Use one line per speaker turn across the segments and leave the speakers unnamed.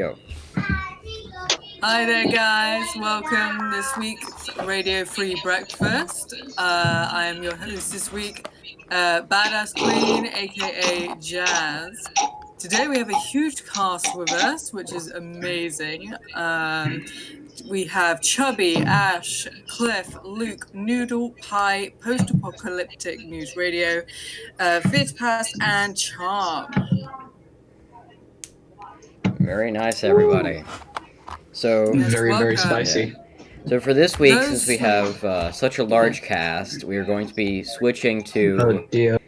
Go.
Hi there, guys. Welcome this week's Radio Free Breakfast. I am your host this week, Badass Queen, aka Jazz. Today we have a huge cast with us, which is amazing. We have Chubby, Ash, Cliff, Luke, Noodle, Pie, Post Apocalyptic News Radio, Fit Pass, and Charm.
Very nice, everybody. So,
Yes,
Very
welcome.
spicy.
so for this week,
Those
since we
who-
have such a large cast, we are going to be switching
Oh
to
dear.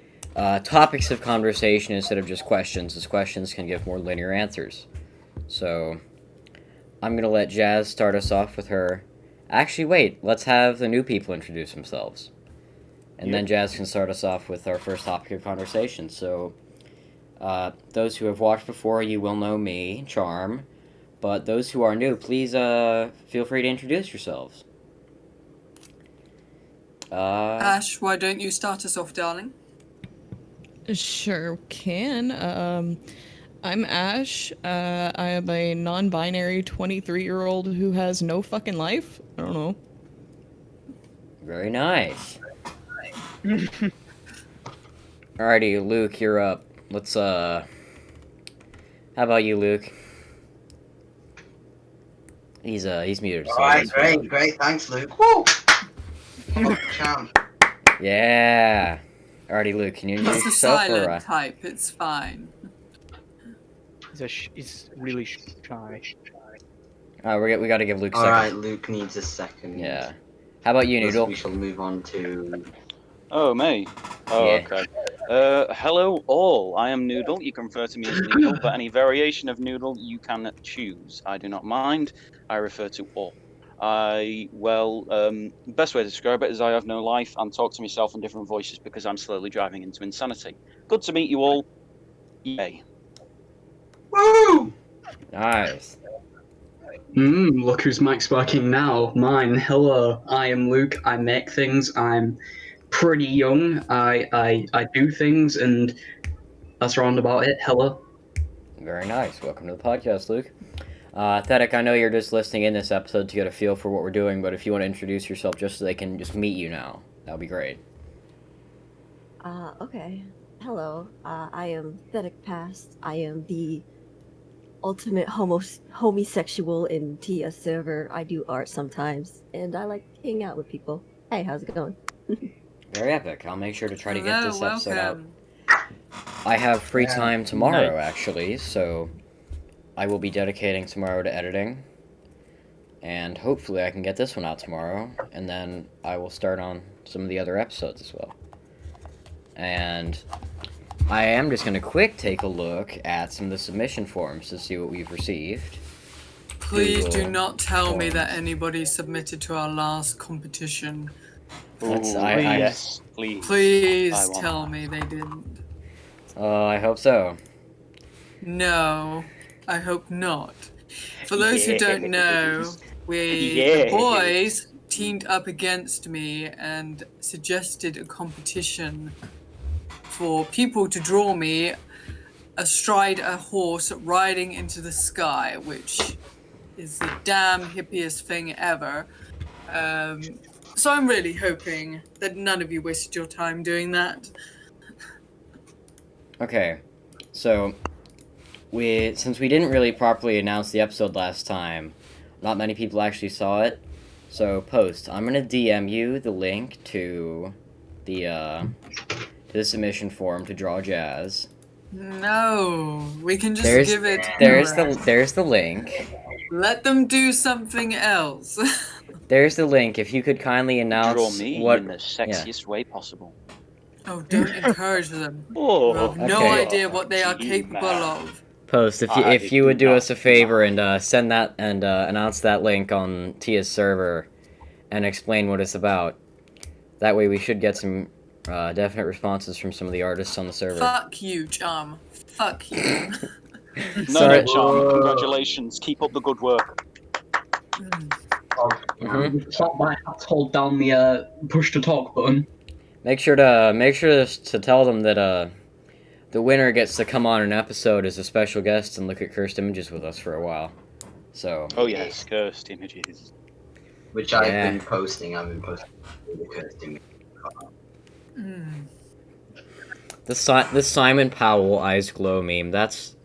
topics of conversation instead of just questions, as questions can give more linear answers. So, I'm going to let Jazz start us off with her. Actually, wait, let's have the new people introduce themselves. And then Jazz can start us off with our first topic of conversation. So, those who have watched before, you will know me, Charm. But those who are new, please feel free to introduce yourselves.
Ash, why don't you start us off, darling?
Sure can. I'm Ash. I am a non-binary 23-year-old who has no fucking life. I don't know.
Very nice. Alrighty, Luke, you're up. Let's how about you, Luke? He's muted. So
Alright, great, thanks, Luke. Woo! Champ.
Yeah. Alrighty, Luke, can you introduce
It's a
yourself?
silent type, it's fine.
He's really shy.
We got to give Luke a
Alright,
second.
Luke needs a second.
Yeah. How about you,
Thus
Noodle?
We shall move on to...
Oh, me? Oh,
Yeah.
okay. Hello all, I am Noodle. You can refer to me as Noodle, but any variation of Noodle you can choose. I do not mind. I refer to all. Best way to describe it is I have no life and talk to myself in different voices because I'm slowly driving into insanity. Good to meet you all. Yay.
Woo!
Nice.
Look whose mic's working now. Mine. Hello, I am Luke. I make things. I'm pretty young. I do things, and that's around about it. Hello.
Very nice. Welcome to the podcast, Luke. Thedic, I know you're just listening in this episode to get a feel for what we're doing, but if you want to introduce yourself just so they can just meet you now, that would be great.
Okay. Hello, I am Thedic Past. I am the ultimate homosexual in Tia server. I do art sometimes, and I like hang out with people. Hey, how's it going?
Very epic. I'll make sure to try to get
Hello,
this episode out.
welcome.
I have free
Yeah,
time tomorrow,
nice.
actually, so I will be dedicating tomorrow to editing. And hopefully I can get this one out tomorrow, and then I will start on some of the other episodes as well. And I am just going to take a look at some of the submission forms to see what we've received.
Please do
Google
not tell me that
Forms.
anybody submitted to our last competition.
That's-
Ooh,
I-
yes, please.
Please
I want
tell
that.
me they didn't.
I hope so.
No, I hope not. For those who don't know, the
Yes.
boys teamed up against me and suggested a competition for people to draw me astride a horse riding into the sky, which is the damn hippiest thing ever. So I'm really hoping that none of you wasted your time doing that.
Okay, so since we didn't really properly announce the episode last time, not many people actually saw it. So Post, I'm gonna DM you the link to the submission form to draw Jazz.
No, we can just
There's
give it.
there's the link.
Let them do something else.
There's the link. If you could kindly announce
Draw me
what.
in the sexiest way possible.
Oh, don't encourage them.
Oh,
You have no
Okay.
idea what they are
Gee,
capable
man.
of.
Post, if you
I
if you would
do
do
not
us a favor and send that and announce that link on Tia's server, and explain what it's about. That way we should get some definite responses from some of the artists on the server.
Fuck you, Charm. Fuck you.
No,
Sorry.
Charm, congratulations. Keep up the good work.
Mhm.
Top my hat, hold down the push to talk button.
Make sure to tell them that the winner gets to come on an episode as a special guest and look at cursed images with us for a while. So
Oh yes, cursed images.
Which
Yeah.
I've been posting the cursed image.
Mm.
the Simon Powell eyes glow meme. That's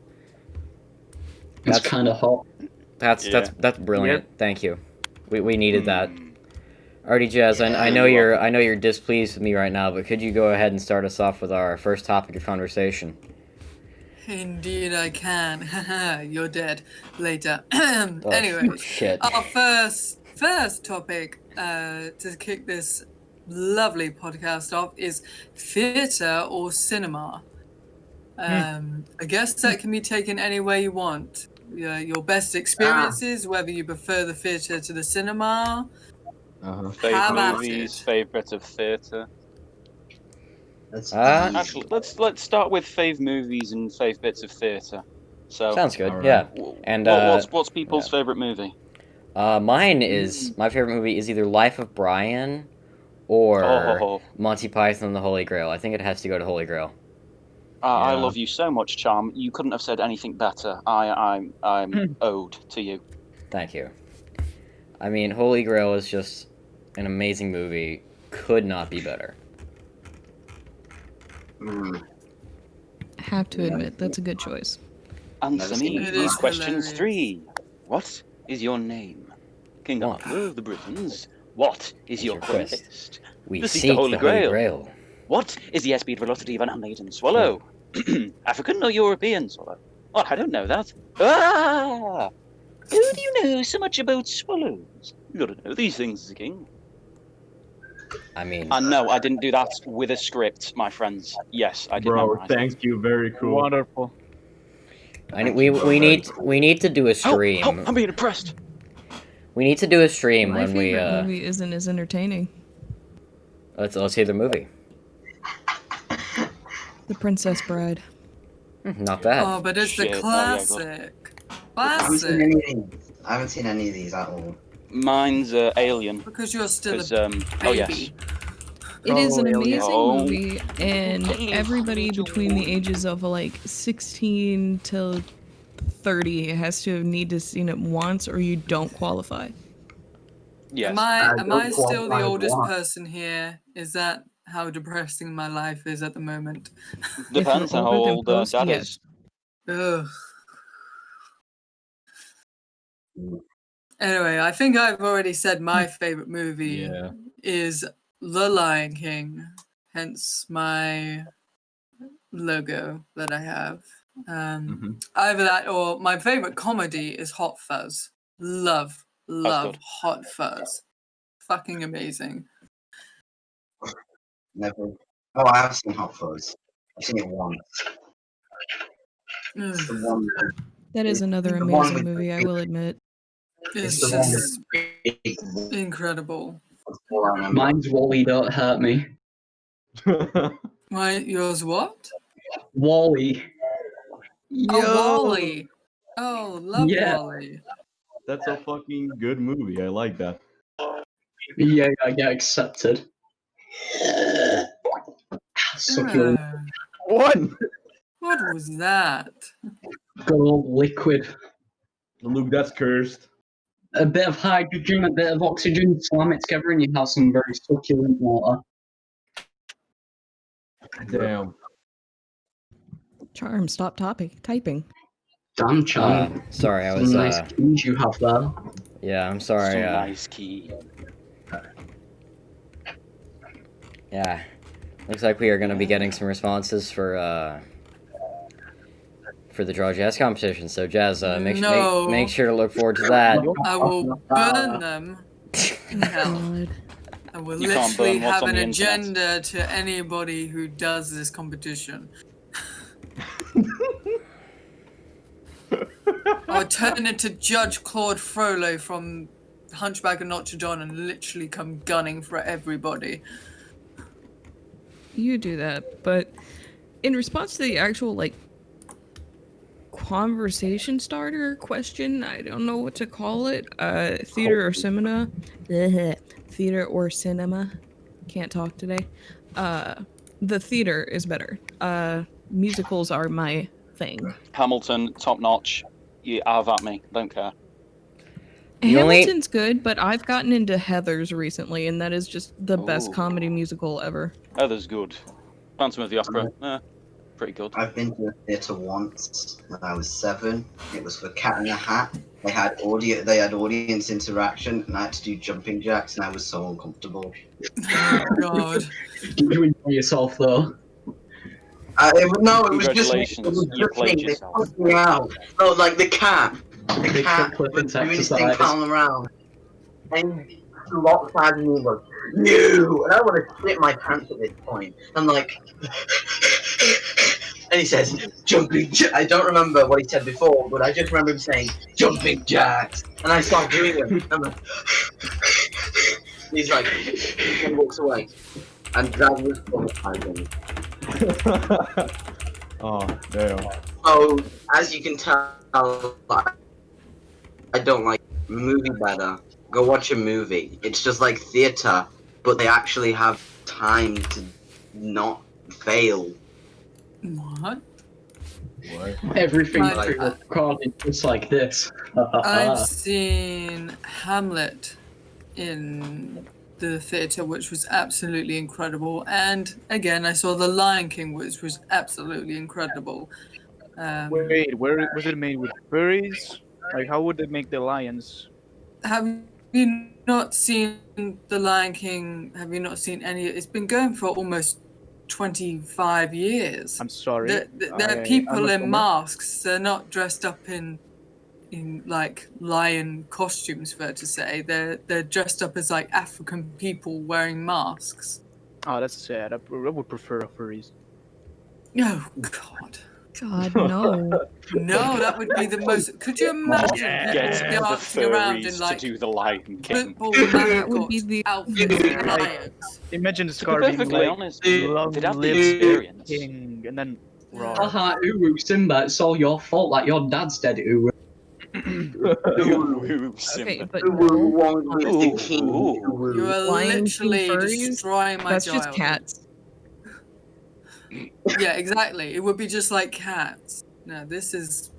It's
That's-
kind of hot.
that's brilliant. Thank you. We needed that.
Hmm.
Alrighty, Jazz. I know
you're
I know you're displeased with me right now, but could you go ahead and start us off with our first topic of conversation?
Indeed, I can. You're dead. Later.
Oh,
Anyways,
shit.
our first topic to kick this lovely podcast off is theatre or cinema. I guess that can be taken any way you want. Your best experiences, whether you prefer the theatre to the cinema.
Fave
Have at
movies,
it.
favourite of theatre.
That's
Ah.
Actually, let's start with fave movies and fave bits of theatre. So,
Sounds good.
Alright.
Yeah.
w-
And
what's people's
yeah.
favourite movie?
Mine is my favorite movie is either Life of Brian or
Oh,
Monty Python and the Holy Grail. I think it has to go to Holy Grail.
I
Yeah.
love you so much, Charm. You couldn't have said anything better. I'm owed to you.
Thank you. I mean, Holy Grail is just an amazing movie. Could not be better.
Mm.
I have to admit, that's a good choice.
Answer
Never seen
me.
it. It is
Questions
hilarious.
3. What is your name? King
What?
Arthur of the Britons. What is your
quest?
quest?
We
To seek
seek
the Holy Grail.
Grail.
What is the airspeed velocity of an handmaiden swallow? African or European swallow? Well, I don't know that. Ah! Who do you know so much about swallows? You gotta know these things as a king.
I mean,
And no, I didn't do that with a script, my friends. Yes, I did
Bro,
memorize it.
thank you. Very cool.
Wonderful.
we need to do a stream.
Oh, I'm being impressed.
We need to do a stream
My
when we
favorite movie isn't as entertaining.
let's hear the movie.
The Princess Bride.
Not bad.
Oh, but it's the
Shit. Oh, yeah, go.
classic.
I haven't seen
Classic.
any of these. I haven't seen any of these at all.
Mine's Alien.
Because you're still
Because,
a
oh yes.
baby.
It is an
Oh,
amazing
Oh.
movie, and everybody between the ages of like 16 to 30 has to need to seen it once, or you don't qualify.
Yes.
Am I
don't
still the
qualify
oldest
what?
person here? Is that how depressing my life is at the moment?
Depends
If you're
on how
older than
old
post,
Dad
yes.
is.
Ugh. Anyway, I think I've already said my favorite movie
Yeah.
is The Lion King, hence my logo that I have.
Mhm.
Either that or my favorite comedy is Hot Fuzz. Love
good.
Hot Fuzz. Fucking amazing.
Never. Oh, I have seen Hot Fuzz. I've seen it once. It's the one.
That is another
The one
amazing
with
movie, I will admit.
It's
the one
just
with
incredible.
all I remember.
Mine's Wally, Don't Hurt Me.
Yours what?
Wally.
Oh, Wally. Oh, love
Yeah.
Wally.
That's a fucking good movie. I like that.
Yeah, I get accepted. Succulent.
What?
What was that?
Good old liquid.
Luke, that's cursed.
A bit of hydrogen, a bit of oxygen, slam it together, and you have some very succulent water.
Damn.
Charm, stop typing.
Damn, Chan.
Sorry, I
Some
was
nice keys you have there.
yeah, I'm sorry.
Some nice key.
Yeah. Looks like we are going to be getting some responses for the Draw Jazz competition. So Jazz,
No.
make sure to look forward to that.
I will burn them. in hell.
God.
I will
You can't
literally
burn what's
have
on
an
the internet.
agenda to anybody who does this competition. I'll turn into Judge Claude Frollo from Hunchback of Notre Dame and literally come gunning for everybody.
You do that, but in response to the actual like conversation starter question, I don't know what to call it. Theater or cinema? Theater or cinema? Can't talk today. The theater is better. musicals are my thing.
Hamilton, top notch. You have at me. Don't care.
The only-
Hamilton's good, but I've gotten into Heathers recently, and that is just the best
Ooh.
comedy musical ever.
Heather's good. Phantom of the Opera. Pretty good.
I've been to a theatre once when I was 7. It was for Cat in the Hat. They had audience interaction, and I had to do jumping jacks, and I was so uncomfortable.
Oh God.
Did you enjoy yourself though?
It was just
Congratulations,
it was
you
just
played
me. They
yourself.
pushed me out. No, like the cat. The
Big
cat
foot
was
clipping
doing his thing,
exercise.
palming around. And he locked eyes and he goes, "You!" And I want to shit my pants at this point. I'm like, and he says, "Jumping jacks." I don't remember what he said before, but I just remember him saying, "Jumping jacks." And I start doing them. I'm like, he's like, and walks away. And that was traumatizing.
Oh, damn.
So, as you can tell, I don't like movie better. Go watch a movie. It's just like theatre, but they actually have time to not fail.
What?
What?
Everything's
Like,
being recorded just like this.
I've seen Hamlet in the theatre, which was absolutely incredible. And again, I saw The Lion King, which was absolutely incredible.
Wait, where was it made with furries? Like, how would they make the lions?
Have you not seen The Lion King? Have you not seen any? It's been going for almost 25 years.
I'm sorry.
They're
I'm
people
a
in
bummer.
masks. They're not dressed up in like lion costumes, fair to say. They're dressed up as like African people wearing masks.
Oh, that's sad. I would prefer a furries.
Oh God.
God, no.
No, that would be the most. Could you imagine
Get
people
the
dancing around in
furries
like
to do the Lion King.
football
That would be
mascot
the
outfits of lions?
Imagine
To be
Scar being
perfectly
like,
honest,
long
they'd have the
live
experience.
King, and then roar.
Haha, Uru, Simba, it's all your fault, like your dad's dead, Uru.
Ooh,
Okay,
Simba.
but
Who
no.
won't be the
Ooh.
king?
Ooh.
You are
Lion King
literally
furries?
destroying my
That's
childhood.
just cats.
Yeah, exactly. It would be just like cats. No, this is.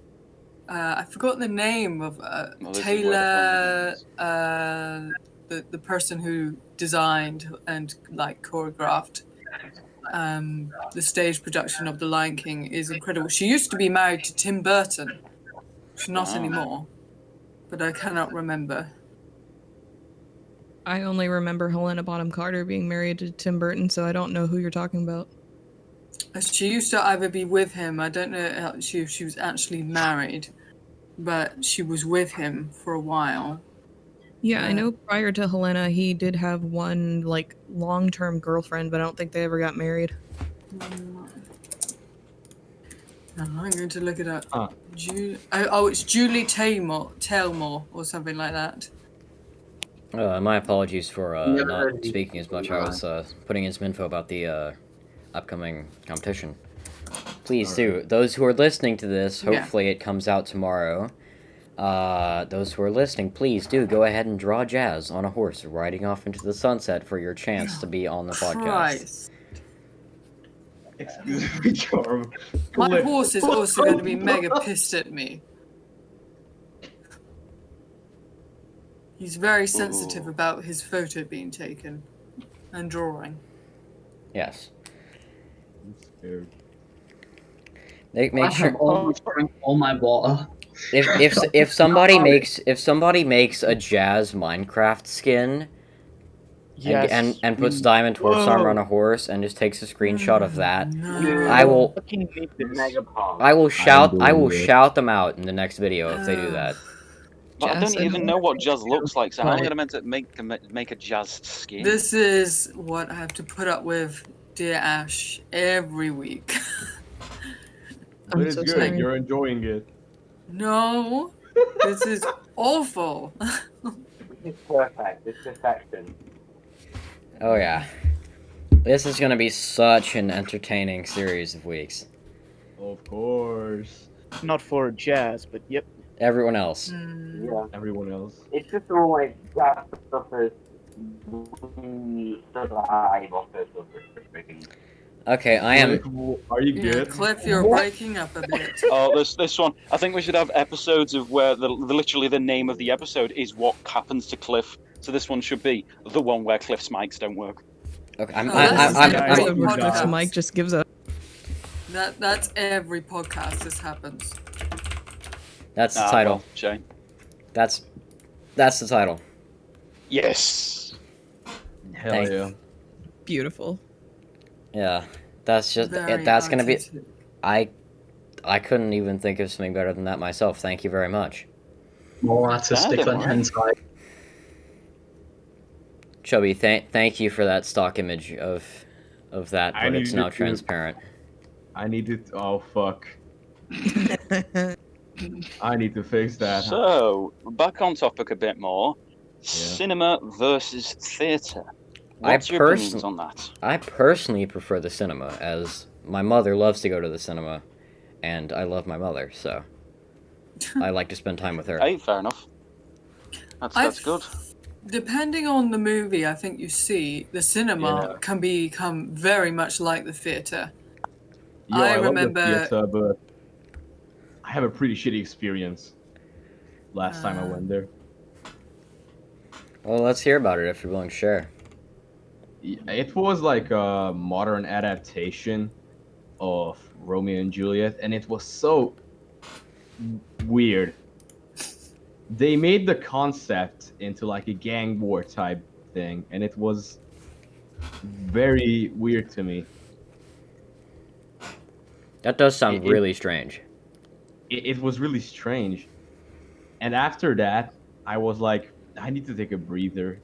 I forgot the name of
Well, this is where the
Taylor.
fun begins.
The person who designed and like choreographed the stage production of The Lion King is incredible. She used to be married to Tim Burton. She's not
Wow.
anymore, but I cannot remember.
I only remember Helena Bonham Carter being married to Tim Burton, so I don't know who you're talking about.
She used to either be with him. I don't know if she was actually married, but she was with him for a while.
Yeah, I know prior to Helena, he did have one, like, long-term girlfriend, but I don't think they ever got married.
I'm going to look it up.
Huh.
It's Julie Tailmore or something like that.
My apologies for
Never
not
heard of
speaking as much. I was putting in some info about the upcoming competition. Please do. Those who are listening to this,
Yeah.
hopefully it comes out tomorrow. Those who are listening, please do go ahead and draw Jazz on a horse riding off into the sunset for your chance to be on the podcast.
Christ.
Excuse me, Charm.
My
Flip.
horse is also going to be mega pissed at me. He's very sensitive
Ooh.
about his photo being taken and drawing.
Yes.
I'm scared.
Make
I
sure
have always drank all my water.
if somebody makes a Jazz Minecraft skin
Yes.
and puts diamond horse
Whoa.
armor on a horse and just takes a screenshot of that,
No.
I will
Fucking need this.
shout them out in the next video if they do that.
But I
Jazz
don't even
and-
know what Jazz looks like, so how am I
Right.
going to meant to make a Jazz skin?
This is what I have to put up with, dear Ash, every week.
But it's
so
good.
sorry.
You're enjoying it.
No, this is awful.
It's perfect. It's perfection.
Oh yeah. This is gonna be such an entertaining series of weeks.
Of course.
Not for Jazz, but yep.
Everyone else.
Hmm.
Yeah.
Everyone else.
It's just all like that stuff is the live office of freaking.
Okay, I am.
Are you
Yeah,
good?
Cliff, you're breaking up a bit.
Oh, this one. I think we should have episodes of where literally the name of the episode is what happens to Cliff. So this one should be the one where Cliff's mics don't work.
Okay, I'm.
Oh, that's
I'm.
the
I'm.
same
Episode where Cliff's
podcast.
mic just gives up.
That's every podcast this happens.
That's the
Ah,
title.
well, shame.
That's the title.
Yes.
Hell
Thank-
yeah.
Beautiful.
Yeah, that's just.
Very
That's gonna be.
artistic.
I couldn't even think of something better than that myself. Thank you very much.
More artistic
don't
than
worry.
hentai.
Chubby, thank you for that stock image of that,
I
but it's
needed
now
to-
transparent.
I need to. Oh fuck. I need to fix that.
So back on topic a bit more. Cinema versus theatre. What's your opinions on that?
I personally prefer the cinema, as my mother loves to go to the cinema, and I love my mother, so I like to spend time with her.
Hey, fair enough. That's good.
Depending on the movie, I think you see the cinema
Yeah.
can become very much like the theater.
Yo,
I
love the
remember-
theater, but I have a pretty shitty experience. Last time I went there.
Well, let's hear about it if you're willing to share.
It was like a modern adaptation of Romeo and Juliet, and it was so weird. They made the concept into like a gang war type thing, and it was very weird to me.
That does sound
It-
really strange.
It was really strange. And after that, I was like, I need to take a breather.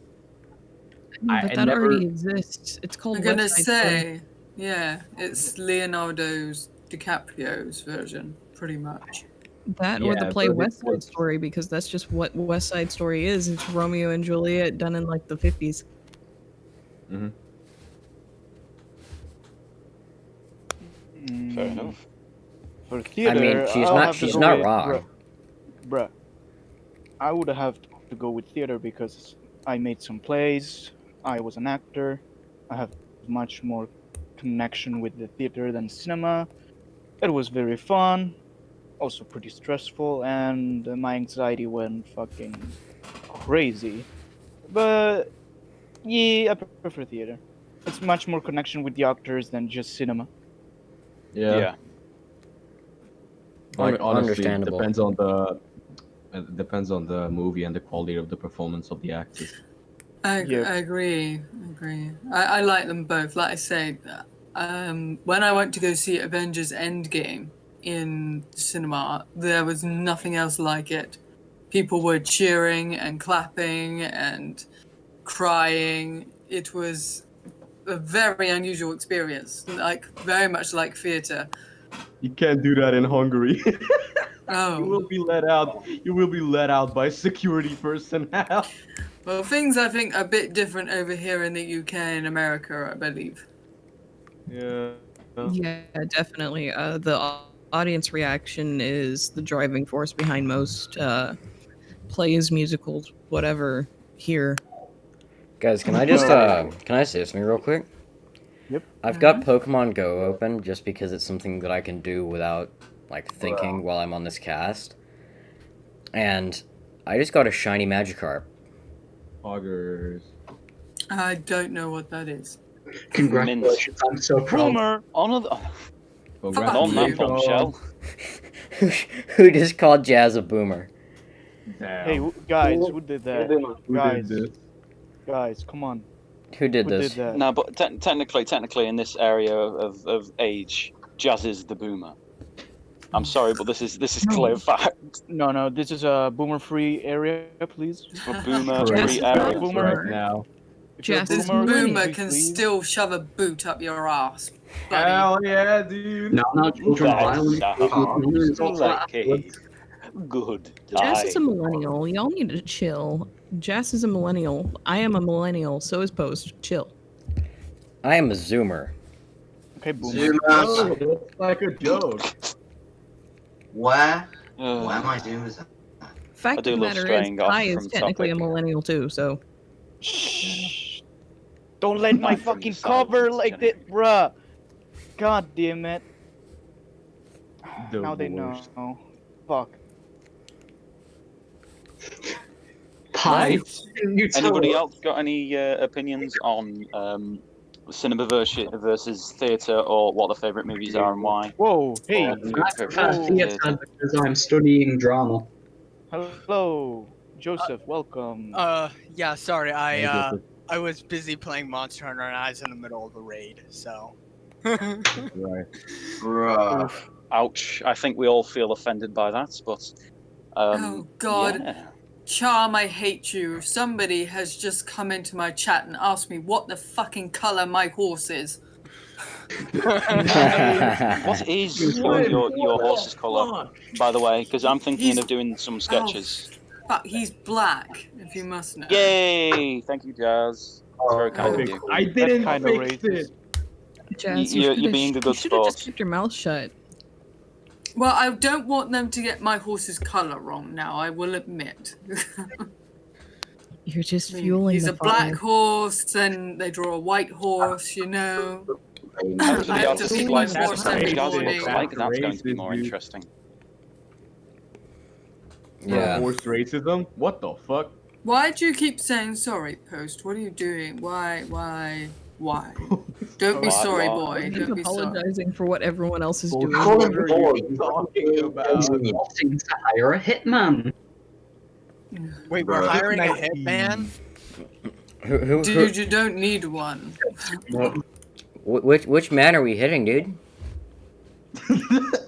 But that already exists. It's called
I'm gonna
West Side Story.
say, yeah, it's Leonardo's DiCaprio's version, pretty much.
That or the
Yeah,
play
but it
West Side
was-
Story, because that's just what West Side Story is. It's Romeo and Juliet done in like the 50s.
Fair enough.
For theater,
mean, she's
I'll
not-
have to
she's
go
not
with-
wrong.
Bruh, I would have to go with theater because I made some plays. I was an actor. I have much more connection with the theater than cinema. It was very fun, also pretty stressful, and my anxiety went fucking crazy. But yeah, I prefer theater. It's much more connection with the actors than just cinema.
Yeah. Like honestly,
Understandable.
it depends on the movie and the quality of the performance of the actors.
I
Yeah.
agree. I like them both. Like I say, when I went to go see Avengers Endgame in cinema, there was nothing else like it. People were cheering and clapping and crying. It was a very unusual experience, like very much like theater.
You can't do that in Hungary. You
Oh,
will be let out. You will be let out by security personnel.
well, things I think are a bit different over here in the UK and America, I believe.
Yeah.
Yeah, definitely. The audience reaction is the driving force behind most plays, musicals, whatever here.
Guys, can I just can I say something real quick?
Yep.
I've got Pokemon Go open just because it's something that I can do without like thinking while I'm on this cast. And I just got a shiny Magikarp.
Poggers.
I don't know what that is.
Congratulations, I'm so proud.
Boomer!
Congrats.
On that
you.
bombshell.
Who just called Jazz a boomer?
Damn.
Hey, guys, who did that?
Who
Guys,
did this?
guys, come on.
Who did
Who
this?
did that?
No, but technically, in this area of age, Jazz is the boomer. I'm sorry, but this is clear fact.
No, this is a boomer-free area, please.
A boomer
Jazz
free
is
area.
not a
Boomer.
Right now.
If you're a
Jazz is
This
Boomer,
boomer
please
can
leave.
still shove a boot up your ass. buddy.
Hell yeah, dude.
No, not children
That's
violence.
like good.
Jazz is a
Aye.
millennial. Y'all need to chill. Jazz is a millennial. I am a millennial. So is Post. Chill.
I am a Zoomer.
Okay, boomer.
Zoomer.
Oh, that's like a joke.
Where
Ugh.
am I doing this?
Fact
I do
of the
love
matter
straying
is,
off
I is
from
technically a
topic.
millennial too. So
Shh. Don't let my
From
fucking
the
cover
silence,
like
Jenny.
that, bruh. God damn it.
The
Now they
worst.
know. Fuck.
Pie. You tell
Anybody
us.
else got any opinions on cinema versus theatre, or what their favourite movies are and why?
Whoa, hey.
Or
I prefer
versus
theatre because I'm studying drama.
Hello, Joseph, welcome.
Yeah, sorry,
Hey, Joseph.
I was busy playing Monster Hunter and I was in the middle of a raid, so.
Right.
Bruh.
Ouch! I think we all feel offended by that, but
Oh, God.
yeah.
Charm, I hate you. If somebody has just come into my chat and asked me what the fucking colour my horse is.
What is your horse's colour, by the way? Because I'm thinking
He's-
of doing some sketches.
Fuck, he's black, if you must know.
Yay! Thank you, Jazz. It's very kind of you.
I didn't
kind of
fix it.
Jazz,
You're
should've-
being a good
you should have just
sport.
kept your mouth shut.
Well, I don't want them to get my horse's colour wrong now, I will admit.
You're just
I mean,
fueling
he's
the
a black
fire.
horse, and they draw a white horse, you know.
How does
I
the
have to
artist
feed
like
my
that?
horse
What
every
Jazz
morning.
looks like? That's going to be more
Racist, dude.
interesting.
Yeah.
Horse racism? What the fuck?
Why do you keep saying sorry, Post? What are you doing? Why? Don't be
Why-
sorry,
why-
boy.
Keep
Don't be sorry.
apologizing for what everyone else is doing.
Call him
What are
boy.
you talking about?
Wanting to hire a hitman.
Wait, we're
Bruh.
hiring a hitman?
who,
Dude, you don't need one.
which man are we hitting, dude?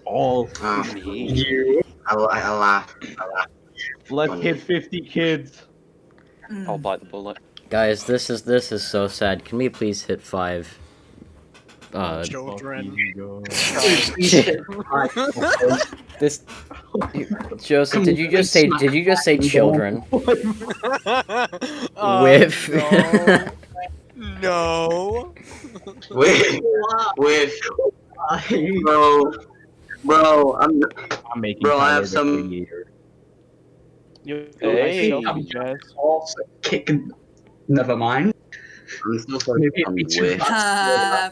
All.
Me.
You.
I laugh.
Let's hit 50 kids.
I'll bite the bullet.
Guys, this is so sad. Can we please hit 5?
Children.
This Joseph, did you just say children? With
No.
With bro,
I'm making
Bro, I
Tyler
have
the
some-
creator.
Hey.
Selfie, Jazz.
Horse kicking. Never mind.
I'm still
Maybe
fucking
it'd be too
with.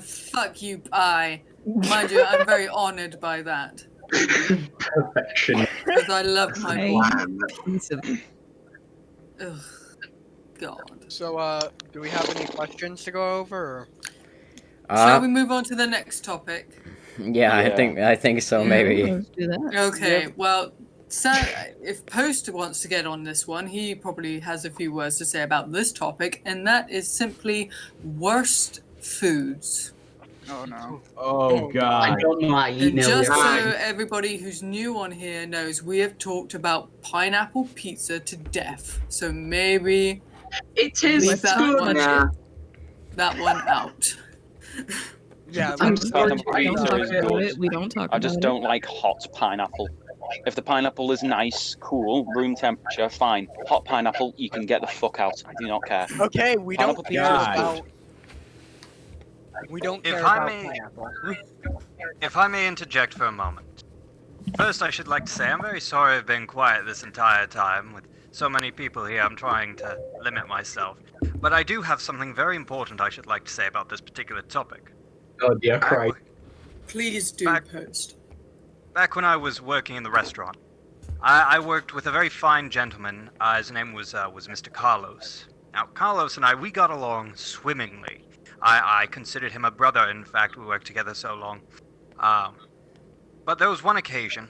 Fuck you, Pie. Mind you, I'm very honoured by that.
Perfection.
Because I love my
Hey.
boy. Ugh. God.
So, do we have any questions to go over? Or?
Shall we move on to the next topic?
yeah, I think so. Maybe.
Let's do that.
Okay, well, so if Post wants to get on this one, he probably has a few words to say about this topic, and that is simply worst foods.
Oh no.
Oh
I
god.
don't know my
And
email
just so
yesterday.
everybody who's new on here knows, we have talked about pineapple pizza to death. So maybe
It is
leave that
good.
one,
Yeah.
that one out.
Yeah,
I'm
let's
sorry.
talk
We don't
Pizza
talk
is
about
good.
it. We don't talk
I
about
just
it.
don't like hot pineapple. If the pineapple is nice, cool, room temperature, fine. Hot pineapple, you can get the fuck out. I do not care.
Okay, we
Pineapple
don't
pizza
care
is
about. We don't
If
care
I
about
may-
pineapple.
If I may interject for a moment. First, I should like to say I'm very sorry I've been quiet this entire time. With so many people here, I'm trying to limit myself. But I do have something very important I should like to say about this particular topic.
Oh dear Christ.
Please do,
Back-
Post.
Back when I was working in the restaurant, I worked with a very fine gentleman. His name was Mr. Carlos. Now, Carlos and I, we got along swimmingly. I considered him a brother. In fact, we worked together so long. But there was one occasion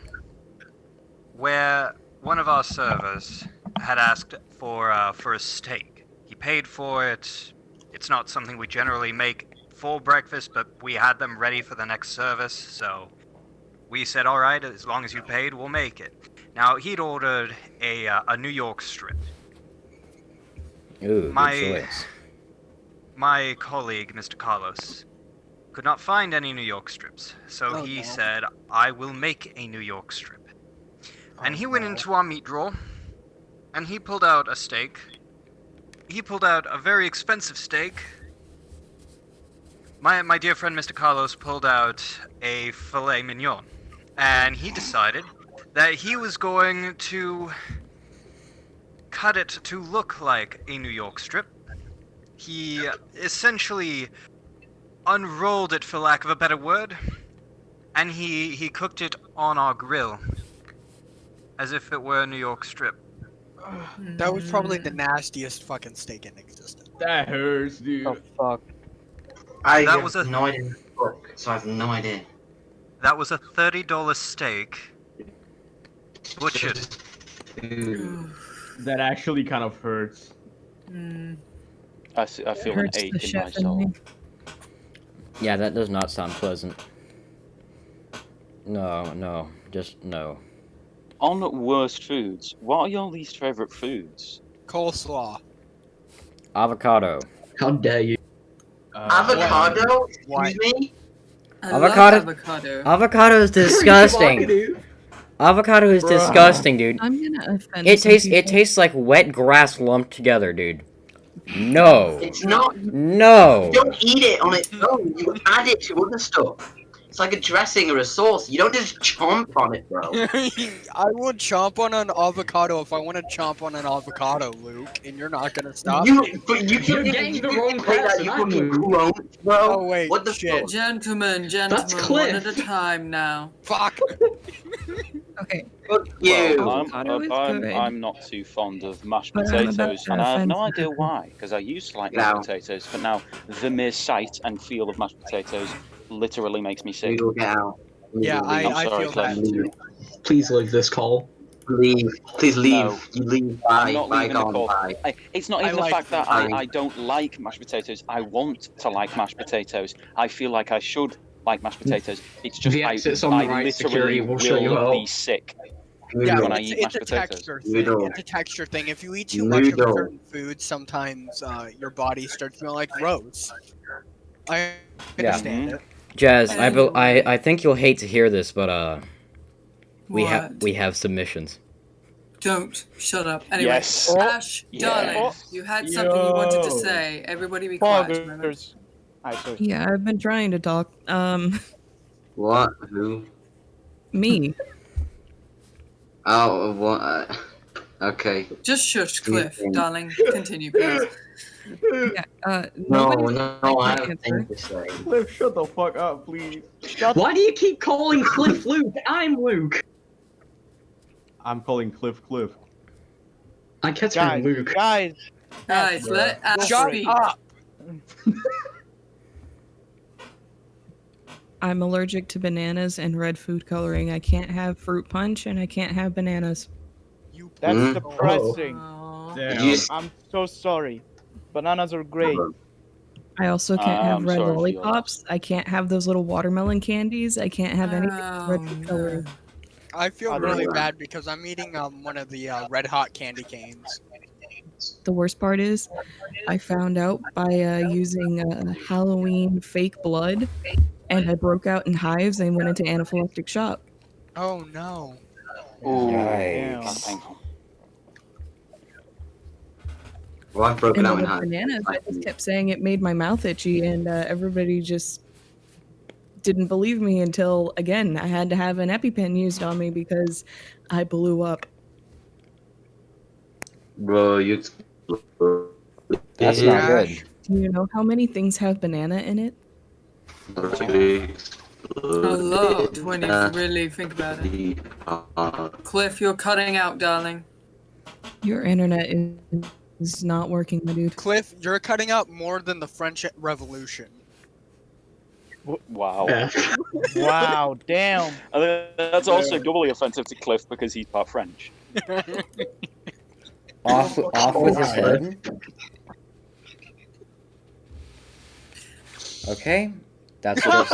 where one of our servers had asked for a steak. He paid for it. It's not something we generally make for breakfast, but we had them ready for the next service, so we said, all right, as long as you paid, we'll make it. Now, he'd ordered a New York strip.
Ooh,
My-
good choice.
My colleague, Mr. Carlos, could not find any New York strips, so
Oh,
he
no.
said, I will make a New York strip. And he went
no.
into our meat drawer, and he pulled out a steak. He pulled out a very expensive steak. My dear friend Mr. Carlos pulled out a filet mignon, and he decided that he was going to cut it to look like a New York strip. He essentially unrolled it, for lack of a better word, and he cooked it on our grill, as if it were a New York strip.
That was probably the nastiest fucking steak in existence.
That hurts, dude.
Oh fuck.
I
That
have
was a-
no idea. So I have no idea.
That was a $30 steak, butchered.
Ooh.
That actually kind of hurts.
I feel an
Hurts the
ache in my
chef in
soul.
me.
Yeah, that does not sound pleasant. No, just no.
On worst foods, what are your least favorite foods?
Coleslaw.
Avocado.
How dare you?
Avocado?
Why?
Excuse me?
I
Avocado-
love avocado.
Avocado is disgusting. Avocado is
Bruh.
disgusting, dude.
I'm gonna offend
It
some
tastes
people.
like wet grass lumped together, dude. No.
It's not.
No.
You don't eat it on its own. You add it to other stuff. It's like a dressing or a sauce. You don't just chomp on it, bro.
I would chomp on an avocado if I want to chomp on an avocado, Luke, and you're not gonna stop me.
But you
You're getting the wrong
say that,
person,
you
I'm
fucking
Luke.
clone, bro.
Oh wait,
What the
shit.
fuck?
Gentlemen,
That's
one at
Cliff.
a time now.
Fuck.
Okay,
Fuck you.
Well,
Avocado is good.
I'm not too fond of mashed
But I'm about
potatoes,
to
and I have no
offend
idea
some
why, because I used to like mashed
No.
potatoes, but now the mere sight and feel of mashed potatoes literally makes me sick.
Noodle, get out.
Yeah,
Noodle,
I
leave.
sorry,
feel
Cliff.
that too.
Please leave this call.
Leave. Please leave.
No.
You leave.
I'm
Bye.
not
Bye,
leaving the
gone.
call.
Bye.
It's not
I
even the
like
fact that
them.
I don't like mashed potatoes. I want to like mashed potatoes. I feel like I should like mashed potatoes. It's just
The
I
exit's on the right,
literally
security will show you
will be
out.
sick
Yeah,
Noodle.
when I
it's,
eat
it's
mashed
a
potatoes.
texture thing.
Noodle.
It's a texture thing. If you eat too much of a
Noodle.
certain food, sometimes your body starts feeling like gross. I understand it.
Jazz, I think you'll hate to hear this, but we
What?
have submissions.
Don't shut up. Anyway,
Yes.
Ash,
Yes.
darling, you had something you wanted to
Yo.
say. Everybody be quiet. Remember?
Poggers. I sorry.
Yeah, I've been trying to talk.
What? Who?
Me.
Oh, what? Okay.
Just shush, Cliff,
Mm.
darling. Continue, please.
Yeah.
No,
Nobody
no, I
liked
have
my
a thing
answer.
to say.
Cliff, shut the fuck up, please.
Why do you keep calling Cliff Luke? I'm Luke.
I'm calling Cliff.
I kept
Guys,
saying Luke.
guys,
Guys, let Ash
Shut
speak.
up.
I'm allergic to bananas and red food coloring. I can't have fruit punch and I can't have bananas.
You
that's
Mhm.
depressing.
Aw.
Damn.
You
I'm so sorry. Bananas are great.
I also can't have
I'm
red
sorry for your
lollipops. I can't have those little watermelon candies. I can't have anything with red food coloring.
no.
I feel
I don't
really
know.
bad because I'm eating one of the red hot candy canes.
The worst part is, I found out by using Halloween fake blood, and I broke out in hives and went into anaphylactic shock.
Oh no.
Ooh.
Damn.
That's painful.
Well, I've broken
And
out
then
in
with
half.
bananas, I just kept saying it made my mouth itchy, and everybody just didn't believe me until, again, I had to have an EpiPen used on me because I blew up.
Bro, you.
That's
Yeah.
not good.
Do you know how many things have banana in it?
A lot when you really think about it. Cliff, you're cutting out, darling.
Your internet is not working, my dude.
Cliff, you're cutting out more than the French Revolution.
Wow.
Yeah.
Wow, damn.
And that's also doubly offensive to Cliff because he's part French.
Off with his head. Okay, that's just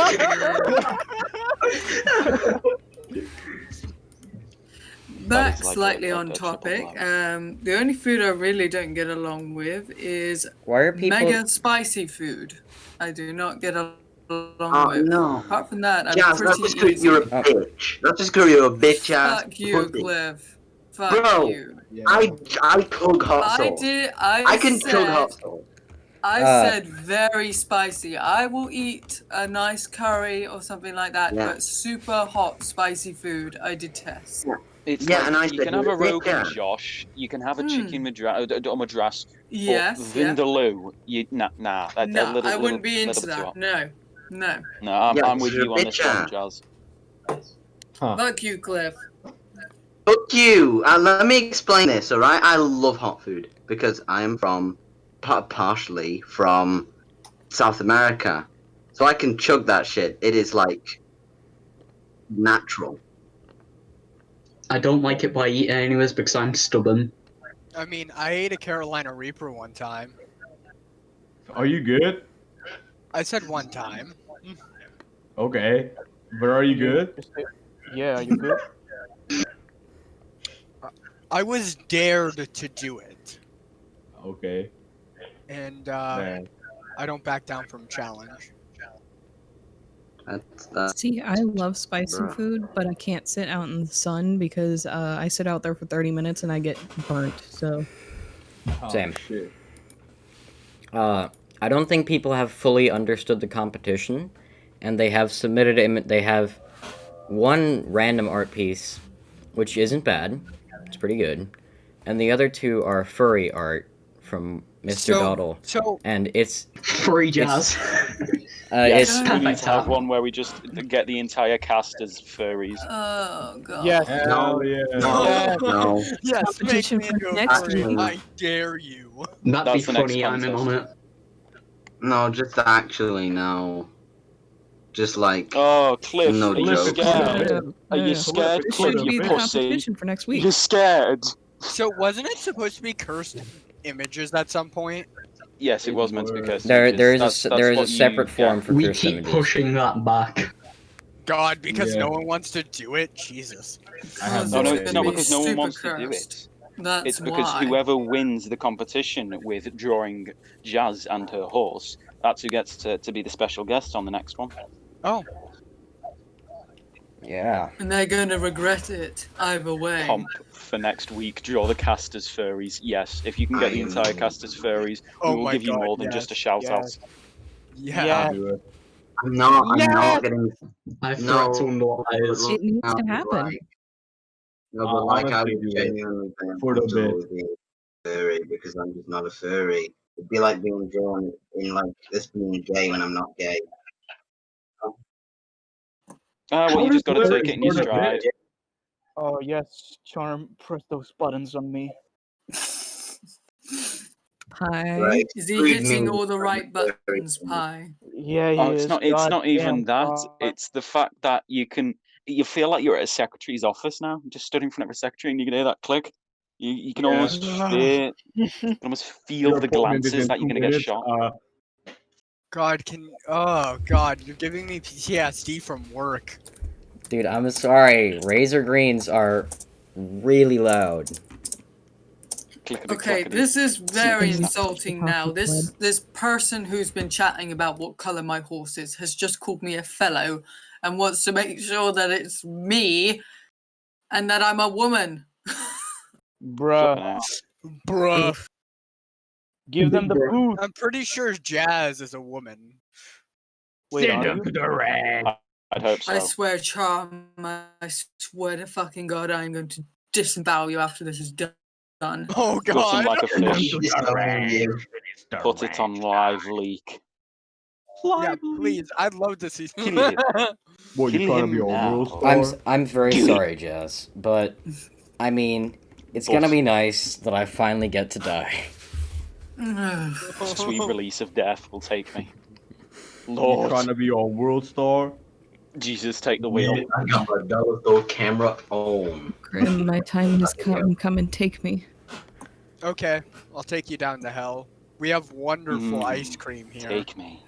Back
is like
slightly
a
on
triple
topic.
line.
The only food I really don't get along with is
why are people?
mega spicy food. I do not get along
Oh,
with.
no.
Apart from that, I'm
Jazz, that's
pretty
just because
easy.
you're a bitch. That's just because you're a bitch ass.
Fuck you,
pussy.
Cliff. Fuck
Bro,
you.
I cook hot
I
sauce.
did.
I can
said,
cook hot sauce.
I
Uh,
said very spicy. I will eat a nice curry or something like that,
Yeah.
but super hot, spicy food I detest.
It's
Yeah,
like,
and I
you
said
can have a
you were
Rogan
bigger.
Josh, you can have a chicken madras, or madras,
Yes.
but
Yeah.
Vindaloo, nah, a
No,
little,
I wouldn't
little,
be into
little too
that.
hot.
No. No.
No,
Yeah,
I'm with
you're
you
a
on this one,
bitch,
Jazz.
Fuck you, Cliff.
Fuck you! Let me explain this, alright? I love hot food because I am partially from South America. So I can chug that shit. It is like natural.
I don't like it, but I eat it anyways because I'm stubborn.
I mean, I ate a Carolina Reaper one time.
Are you good?
I said one time.
Okay. But are you good?
Yeah, are you good?
I was dared to do it,
Okay.
and
Man.
I don't back down from challenge.
That's
See, I love spicy
Bruh.
food, but I can't sit out in the sun because I sit out there for 30 minutes and I get burnt. So
Oh,
Same.
shit.
I don't think people have fully understood the competition, and they have they have one random art piece, which isn't bad. It's pretty good, and the other two are furry art from Mr. Doddle,
So
and it's
Free Jazz.
Yes,
it's
we need to have one where we just get the entire cast as furries.
Oh god.
Yes.
Hell yeah.
No.
yes, make
competition
me
for
into a
next
furry.
week.
I dare you.
That'd be
That's the next
funny. I'm in on it.
No, just actually no. Just like
Oh, Cliff,
no
are you
joke.
scared?
no,
Are you
no.
scared,
This
Cliff,
should
you
be the
pussy?
competition for next week.
You scared?
So wasn't it supposed to be cursed images at some point?
Yes, it was meant to be cursed.
there
images.
there is
That's
there is a
what you
separate
get.
form for
We
cursed
keep
images.
pushing that back.
God, because
Yeah.
no one wants to do it? Jesus.
I have
No,
no
no,
idea.
it's not because no one
Super
wants to do
cursed.
it.
That's
It's because
why.
whoever wins the competition with drawing Jazz and her horse, that's who gets to be the special guest on the next one.
Oh,
Yeah.
And they're gonna regret it either way.
Comp for next week, draw the cast as furries. Yes, if you can get the entire cast as furries, we
Oh
will
my
give you
God,
more than just a shout out.
yes.
yeah.
Yeah.
Do it.
I'm not getting
I
no.
threat to lies.
It needs to
no,
happen.
like- No, but like I
Honestly,
would
do it.
genuinely be
For the
uncomfortable
bit.
with being a furry because I'm just not a furry. It'd be like being drawn in like this being gay when I'm not gay.
Well, you just got to
Cliff
take it in your
for the bit.
stride.
Oh yes, Charm, press those buttons on me.
Pie.
Right?
Is he
Screwed
hitting
me.
all the right buttons, Pie?
Yeah, he
Oh,
is.
it's not. It's not even
Goddamn,
that. It's the fact that you feel like you're at a secretary's office now. You just stood in front of a secretary, and you can hear that click. You can almost feel, you can almost feel
Your
the
appointment is
glances
in
that you're
2
gonna get
minutes.
shot.
God, oh God, you're giving me PTSD from work.
Dude, I'm sorry. Razor greens are really loud.
Okay, this is very
Can we
insulting
talk
now.
with
This person who's been chatting about what color my horse is has just called me a fellow and wants to make sure that it's me and that I'm a woman.
Bruh.
Bruh.
Give them the boot.
I'm pretty sure Jazz is a woman.
Wait,
Send
are
them
you?
to the red.
I'd hope so.
I swear, Charm, I swear to fucking God, I'm going to disembowel you after this is done.
Oh
Gut him
God.
like a fish.
To the red.
Put it on live leak.
Yeah, please. I'd love to see.
Kill him.
What, you
Kill
trying to
him
be a
now.
world star?
I'm very
Do it.
sorry, Jazz, but I mean, it's gonna be nice that I finally get to die.
Sweet release of death will take me.
You
Lord,
trying to be a world star?
Jesus, take the wheel.
I got my dollar store camera on.
And my time has come. Come and take me.
Okay, I'll take you down to hell. We have wonderful
Mm,
ice cream here.
Take me.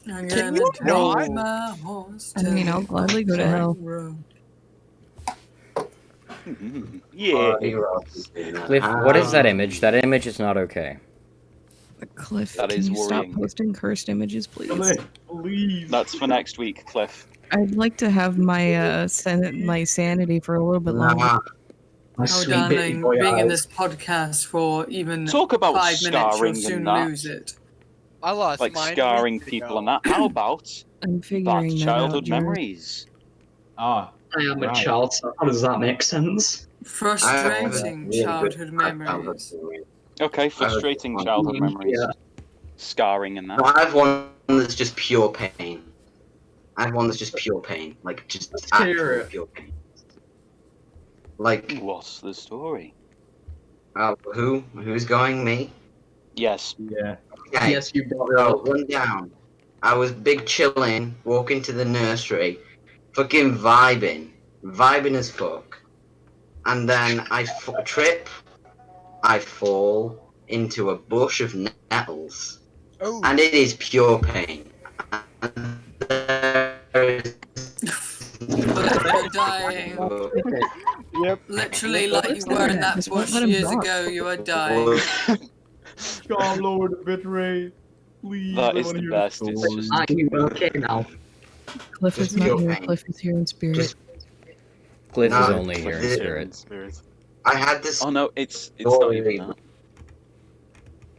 I'm
Can
gonna
you
take
not?
my horse
I mean, I'll gladly go to
the
hell.
road.
Yeah.
Cliff, what is that image? That image is not okay.
Cliff,
That
can
is
you stop
worrying.
posting cursed images, please?
Please.
That's for next week, Cliff.
I'd like to have my my sanity for a little bit longer.
Nah. My
Oh,
sweet
darling,
baby boy
being in
eyes.
this podcast for even
Talk about
5 minutes, you'll
scarring
soon
and that.
lose it.
I lost
Like
mine
scarring
weeks
people
ago.
and that. How about
I'm
bad
figuring that
childhood
out, Jared.
memories?
Ah,
I am a
right.
child, so how does that make sense?
Frustrating childhood memories.
Okay, frustrating childhood memories,
Yeah.
scarring, and that.
No, I have one that's just pure pain. I have one that's just pure pain, like just
hear
actual
it.
pure pain. Like,
What's the story?
who's going? Me?
Yes.
Yeah.
Okay.
Yes, you got
So,
it.
one down. I was big chilling, walking to the nursery, fucking vibing as fuck. And then I trip, I fall into a bush of nettles,
Oh.
and it is pure pain. And there is
You're dying.
Yep.
Literally, like you were in that
Just won't
bush
let him
years
talk.
ago, you are dying.
God, lower the bitrate. Please.
That
I
is
wanna
the
hear
best.
story.
It's just
Are you okay now?
Cliff is
Just
not
pure
here.
pain.
Cliff is here in spirit.
Just-
Cliff is
No,
only here in
Cliff-
spirit.
I had this
Oh no, it's not even that.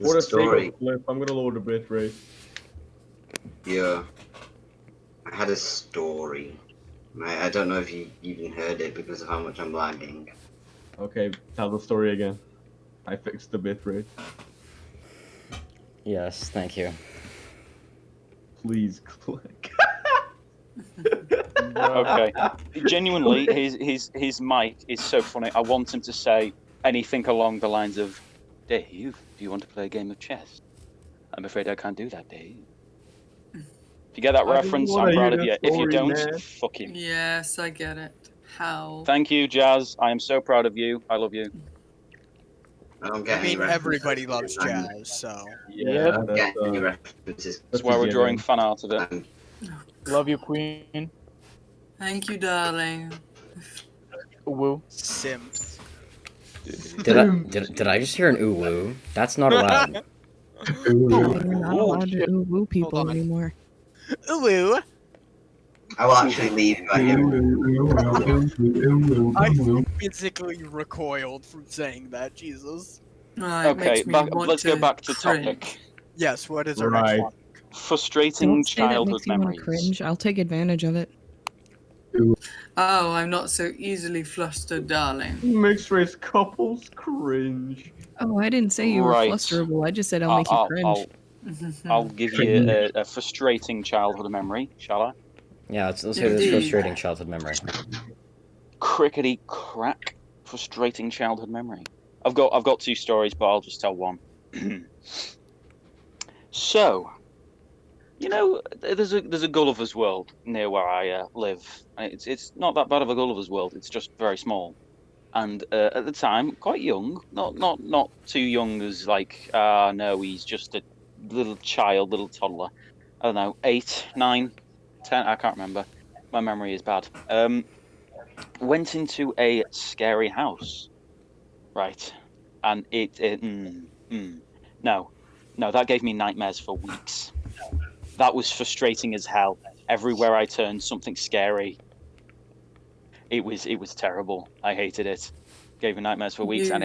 For the sake
story.
of Cliff, I'm gonna lower the bitrate.
Yeah. I had a story. I don't know if you even heard it because of how much I'm lagging.
Okay, tell the story again. I fixed the bitrate.
Yes, thank you.
Please click.
Okay. Genuinely, his mic is so funny. I want him to say anything along the lines of, "Dave, do you want to play a game of chess?" I'm afraid I can't do that, Dave. If you get that
I just
reference,
wanna
I'm proud
hear
of you.
that
If you
story,
don't,
man.
fuck him.
Yes, I get it. How?
Thank you, Jazz. I am so proud of you. I love you.
I don't get
I mean,
any references.
everybody loves jazz, so.
Yeah,
I don't get any
that's
references.
That's why we're drawing fan art of it.
Love you, Queen.
Thank you, darling.
Woo.
Simps.
Did I just hear an ooh woo? That's not allowed.
You're not allowed to ooh woo people
on.
anymore.
Ooh.
I will actually leave if I hear it.
I physically recoiled from saying that, Jesus.
It
Okay,
makes me want
let's go back to
cringe.
topic.
Yes, what is our
Right.
next one?
Frustrating
Don't say that
childhood
makes you want to
memories.
cringe. I'll take advantage of it.
Oh, I'm not so easily flustered, darling.
Mixed race couples cringe.
Oh, I didn't say you were
Right.
flusterable. I just said I'll make you cringe.
I'll give you a frustrating childhood memory, shall I?
Yeah, let's hear this
Indeed.
frustrating childhood memory.
Crickety crack, frustrating childhood memory. I've got two stories, but I'll just tell one. So, you know, there's a Gulliver's World near where I live. And it's not that bad of a Gulliver's World. It's just very small. And at the time, quite young, not too young as like, no, he's just a little child, little toddler. I don't know, 8, 9, 10. I can't remember. My memory is bad. Went into a scary house, right? And no, that gave me nightmares for weeks. That was frustrating as hell. Everywhere I turned, something scary. It was terrible. I hated it. Gave me nightmares for weeks, and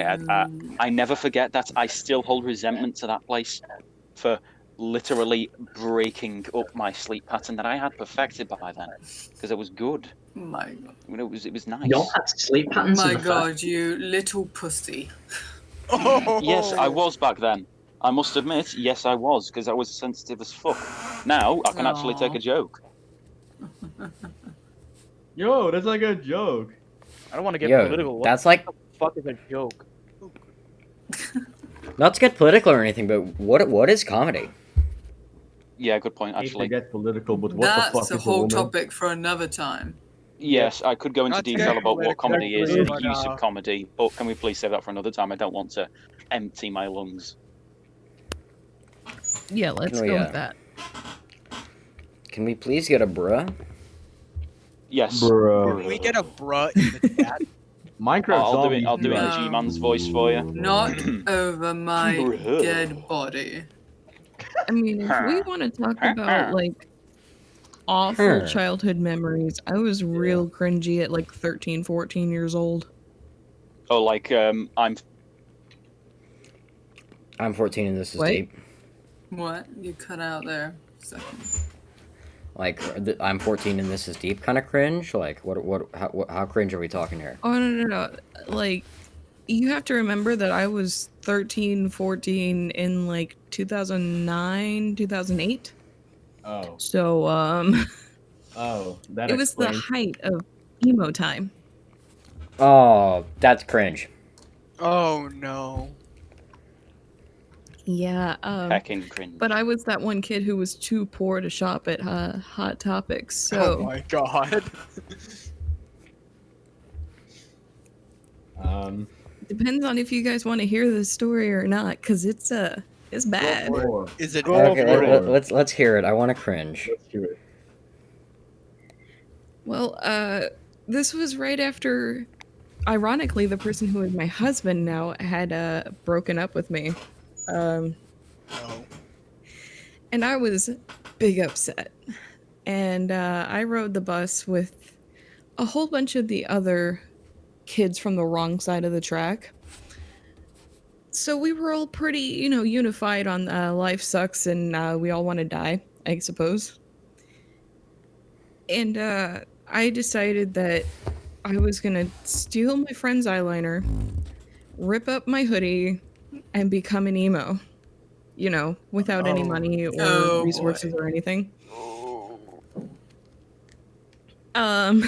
I never forget that. I still hold resentment to that place for literally breaking up my sleep pattern that I had perfected by then, because it was good.
My God.
I mean, it was nice.
Y'all had sleep patterns.
My
in the
God, you little pussy.
Yes, I was back then. I must admit, yes, I was, because I was sensitive as fuck. Now I can actually take a joke.
Yo, that's like a joke.
I don't want to get
Yo,
political. What
that's like
the fuck is a joke?
not to get political or anything, but what is comedy?
Yeah, good point,
Hate to
actually.
get political, but what the
That's
fuck
a
is a
whole
woman?
topic for another time.
Yes, I could go into
Not to
detail
get
about what
political,
comedy is,
actually,
the
but,
use of comedy, but can we please save that for another time? I don't want to empty my lungs.
Yeah, let's
Can we,
go with that.
Can we please get a bruh?
Yes.
Can we get a bruh in the chat?
Minecraft
I'll do it.
zombies.
I'll do it in
No.
G-Man's voice for you.
Not over my
Bruh.
dead body.
I mean, if we want to talk about like awful childhood memories, I was real cringy at like 13, 14 years old.
Oh, like I'm
14 and this is
What?
deep.
What? You cut out there. Second.
Like, I'm 14 and this is deep kind of cringe? Like, how cringe are we talking here?
Oh, no. Like, you have to remember that I was 13, 14 in, like, 2009, 2008.
Oh.
So,
Oh, that
it was the
explains.
height of emo time.
Oh, that's cringe.
Oh no.
Yeah,
Heckin' cringe.
but I was that one kid who was too poor to shop at Hot Topics, so...
Oh my god.
Depends on if you guys want to hear this story or not, because it's bad.
Is it
Okay, let's hear it. I want to cringe.
Let's hear it.
Well, this was right after, ironically, the person who is my husband now had broken up with me.
Oh.
And I was big upset. And I rode the bus with a whole bunch of the other kids from the wrong side of the track. So we were all pretty, unified on life sucks and we all want to die, I suppose. And I decided that I was going to steal my friend's eyeliner, rip up my hoodie, and become an emo. Without any money or resources or anything. I'm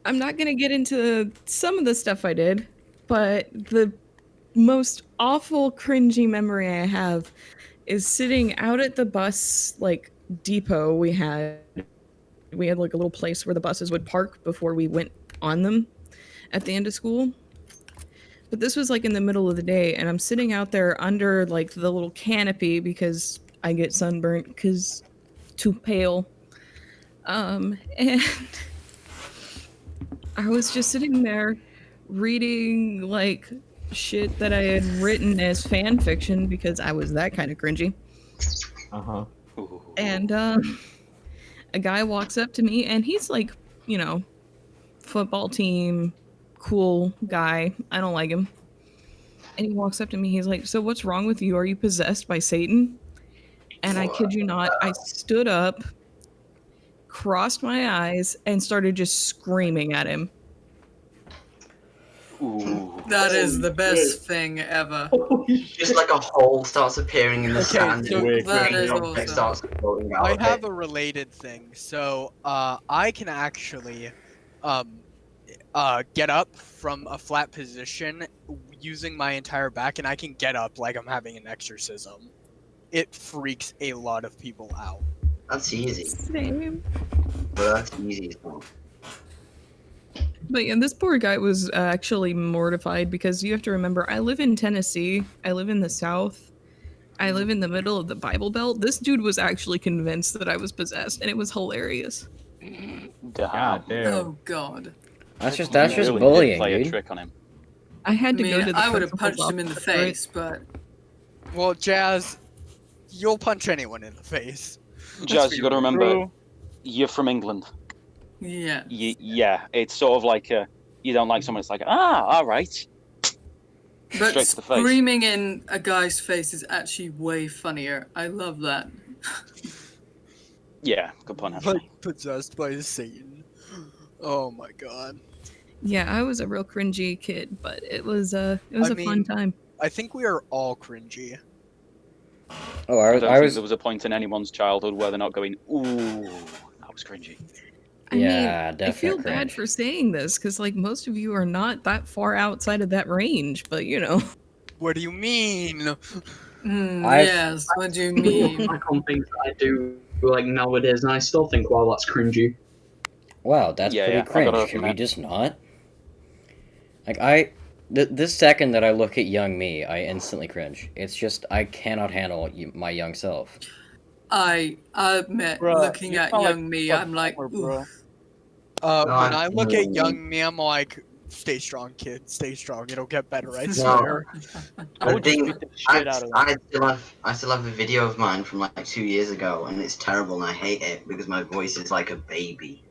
not going to get into some of the stuff I did, but the most awful, cringy memory I have is sitting out at the bus, depot we had. We had, a little place where the buses would park before we went on them at the end of school. But this was, in the middle of the day, and I'm sitting out there under, the little canopy because I get sunburnt because too pale. And I was just sitting there reading, shit that I had written as fan fiction because I was that kind of cringy.
Uh-huh.
And a guy walks up to me, and he's football team, cool guy. I don't like him. And he walks up to me, he's like, "So what's wrong with you? Are you possessed by Satan?" And I kid you not, I stood up, crossed my eyes, and started just screaming at him.
Ooh.
That is the best thing ever.
Just like a hole starts appearing in the
Okay,
sand.
so
and
that
the
is
object
awesome.
starts floating out
I
of
have
it.
a related thing. So, I can actually, get up from a flat position using my entire back, and I can get up like I'm having an exorcism. It freaks a lot of people out.
That's easy.
Same.
But that's easy as well.
But yeah, this poor guy was actually mortified because you have to remember, I live in Tennessee. I live in the South. I live in the middle of the Bible Belt. This dude was actually convinced that I was possessed, and it was hilarious.
God damn.
Oh god.
That's just
Really did
bullying,
play a
dude.
trick on him.
I had to
I
go
mean,
to the
I would have
principal's
punched him in the
office for it.
face, but
Well, Jazz, you'll punch anyone in the face.
Jazz, you got to remember,
True.
you're from England.
yeah.
Yeah, it's sort of like you don't like someone. It's like, all right.
But
Straight to the face.
screaming in a guy's face is actually way funnier. I love that.
Yeah, good point. Actually.
Like possessed by Satan. Oh my god.
Yeah, I was a real cringy kid, but it was a
I
fun
mean,
time.
I think we are all cringy.
Oh,
I
I
don't think
was
there was a point in anyone's childhood where they're not going, ooh, that was cringy.
I
Yeah,
mean, I feel
definite
bad
cringe.
for saying this because most of you are not that far outside of that range, but
What do you mean?
Yes, what do you mean?
Like on things that I do nowadays, and I still think, wow, that's cringy.
Wow, that's
Yeah,
pretty
yeah, I gotta
cringe. Can we
admit.
just not? This second that I look at young me, I instantly cringe. It's just, I cannot handle my young self.
I admit,
Bruh,
looking
you
at
sound like
young me,
fucking
I'm like,
Homer, bro.
oof.
When
No,
I look at young me, I'm like, stay strong, kid. Stay strong. It'll get better, I
No.
swear.
I
The
would just
thing,
beat the shit out of them.
I still have a video of mine from 2 years ago, and it's terrible, and I hate it because my voice is like a baby.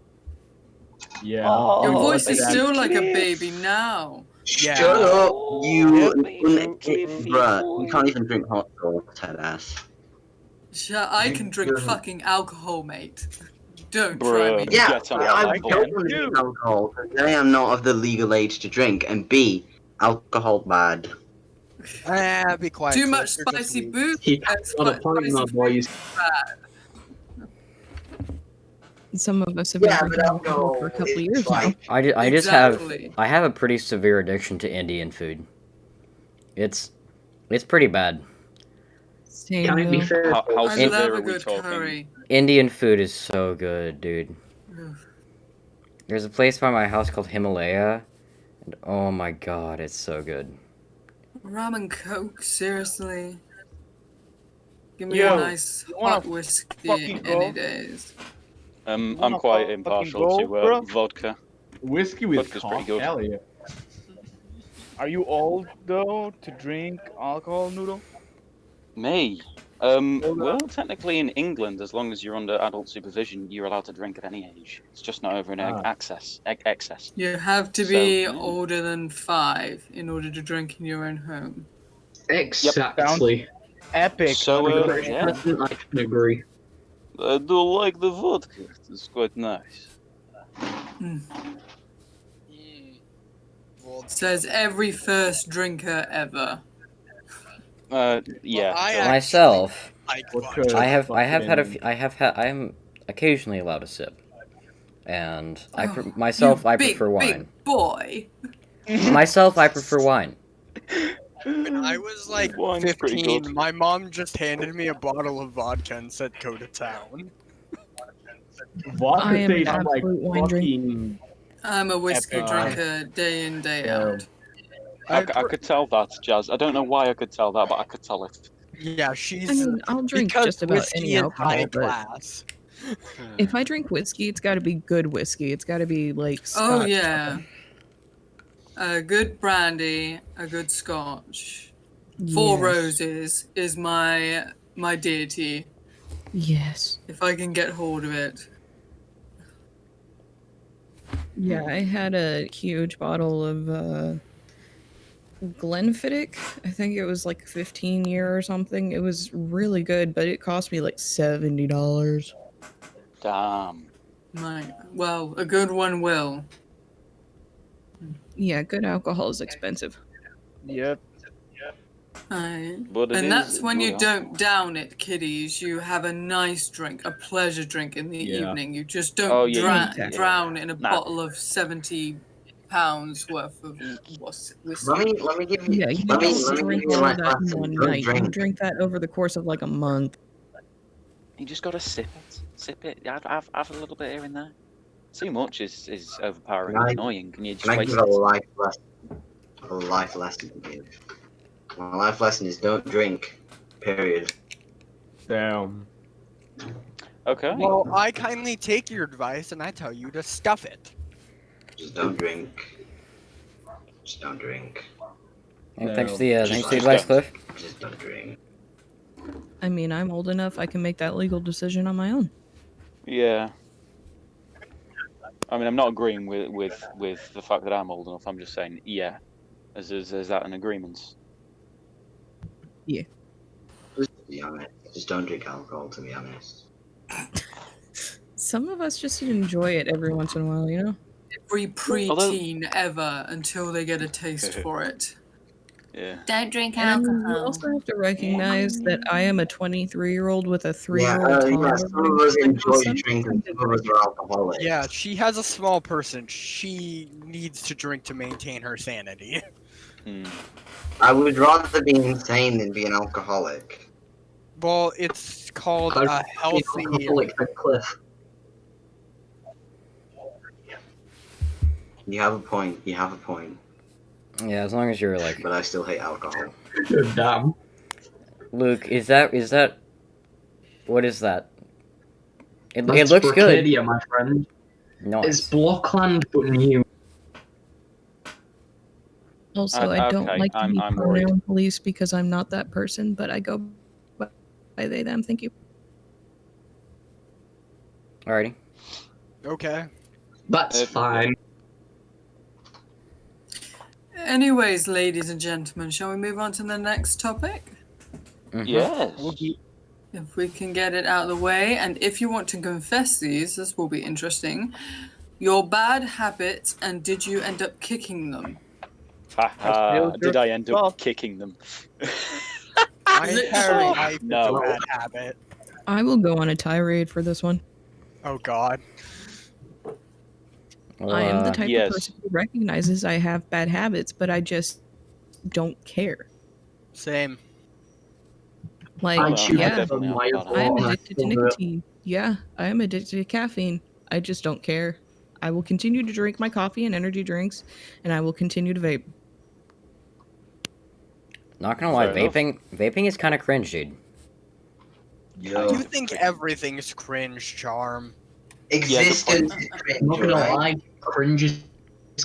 Yeah.
Your
Oh,
voice is
that's
still like a baby now.
Yeah.
Shut up, you
Let me
bruh. You can't even drink hot sauce, head ass.
I can drink
Doesn't-
fucking alcohol, mate. Don't try me.
Bruh.
Yeah,
Get on the
I
line,
don't
then.
want to drink alcohol because I am not of the legal age to drink, and B, alcohol bad.
Be quiet.
Too
Cliff,
much
you're just
spicy
weak.
booze
He
and
got a point,
spicy
my
food
boys.
is bad.
Some of us have been
Yeah,
drinking
but
alcohol for a couple of years now.
I just have
Exactly.
I have a pretty severe addiction to Indian food. It's pretty bad.
Same
Can it be
though.
fair?
How
I
severe
love
are
a
we
good
talking?
curry.
Indian food is so good, dude.
Ugh.
There's a place by my house called Himalaya, and oh my god, it's so good.
Rum and coke, seriously. Give me
Yo,
a nice
you wanna
hot whiskey
fucking go?
any days.
I'm
wanna
quite
fucking
impartial
go,
to
bro?
vodka.
Whiskey with
Vodka's pretty
cock,
good.
hell yeah.
Are you old though to drink alcohol, Noodle?
Me? Well, technically in England, as long as you're under adult supervision, you're allowed to drink at any age. It's just not over an excess.
You have to
So,
be
yeah.
older than 5 in order to drink in your own home.
Exactly.
Epic.
So,
With the British
yeah.
president, I can agree.
I do like the vodka. It's quite nice.
Says every first drinker ever.
Yeah.
I
so-
Myself,
Like
Because
I have had
fucking-
I am occasionally allowed a sip, and
Oh,
myself
you
I
big,
prefer wine.
Big boy.
Myself I prefer wine.
When I was like
Wine's pretty
15,
good.
my mom just handed me a bottle of vodka and said, "Go to town."
Vodka
I am an
tastes like
absolute wine drinker.
fucking.
I'm a whiskey
Epic.
drinker day in, day out.
I could tell that, Jazz. I don't know why I could tell that, but I could tell it.
Yeah, she's.
I mean, I'll drink
because
just about
whiskey
any
is
alcohol,
high
but
class.
if I drink whiskey, it's got to be good whiskey. It's got to be like
Oh
Scotch.
yeah. A good brandy, a good scotch. Four
Yes.
Roses is my deity.
Yes.
If I can get hold of it.
Yeah, I had a huge bottle of Glenfiddich. I think it was like 15 year or something. It was really good, but it cost me like $70.
Damn.
Well, a good one will.
Yeah, good alcohol is expensive.
Yep.
But it
And
is
that's when you
good
don't down it, kiddies. You have a nice drink, a pleasure drink in the
Yeah.
evening. You just don't
Oh, yeah,
exactly.
drown in a
Nah.
bottle of 70 pounds worth of whiskey.
Let me give you.
Yeah, you
let me
don't
give
drink
you
all
my
of that in
lesson.
one
Don't
night. You
drink.
drink that over the course of like a month.
You just gotta sip it. Sip it. Have a little bit here and there. Too much is overpowering
Can I-
and annoying. Can you just
Can I
waste
give a
it?
life lesson? A life lesson to give. My life lesson is don't drink. Period.
Damn.
Okay.
Well, I kindly take your advice and I tell you to stuff it.
Just don't drink. Just don't drink.
Thanks for
No.
the
Just
advice, Cliff.
Just don't drink.
I mean, I'm old enough. I can make that legal decision on my own.
Yeah. I mean, I'm not agreeing with the fact that I'm old enough. I'm just saying, yeah. Is that an agreement?
Just to be honest. Just don't drink alcohol, to be honest.
Some of us just enjoy it every once in a while, you know?
Every preteen ever until they get a taste for it.
Yeah.
Don't drink
And you also have to recognize that I am a 23-year-old with a 3-year-old toddler.
some of us enjoy
Some-
drinking, some of us are alcoholics.
Yeah, she has a small person. She needs to drink to maintain her sanity.
I would rather be insane than be an alcoholic.
Well, it's called
I'd
a
rather be an
healthy.
alcoholic than Cliff.
You have a point. You have a point.
Yeah, as long as you're like.
But I still hate alcohol.
Damn.
Luke, is that what is that? It
That's
looks good.
Brocadia, my friend.
Nice.
It's Blockland, but new.
Also, I don't
Okay,
like to be
I'm worried.
pronoun police because I'm not that person, but I go by they, them. Thank you.
Alrighty.
Okay.
That's fine.
Anyways, ladies and gentlemen, shall we move on to the next topic?
Mhm.
Yes.
if we can get it out of the way, and if you want to confess these, this will be interesting. Your bad habits, and did you end up kicking them?
Did I end up kicking them?
My entire life is
No.
a bad habit.
I will go on a tirade for this one.
Oh God.
I am the type
yes.
of person who recognizes I have bad habits, but I just don't care.
Same.
Like,
I choose
yeah,
them like
I am
water.
addicted to nicotine. Yeah, I am addicted to caffeine. I just don't care. I will continue to drink my coffee and energy drinks, and I will continue to vape.
Not gonna lie,
Fair enough.
vaping is kind of cringe, dude.
You think everything's cringe, Charm?
Existence is cringe,
I'm not gonna
right?
lie, cringe is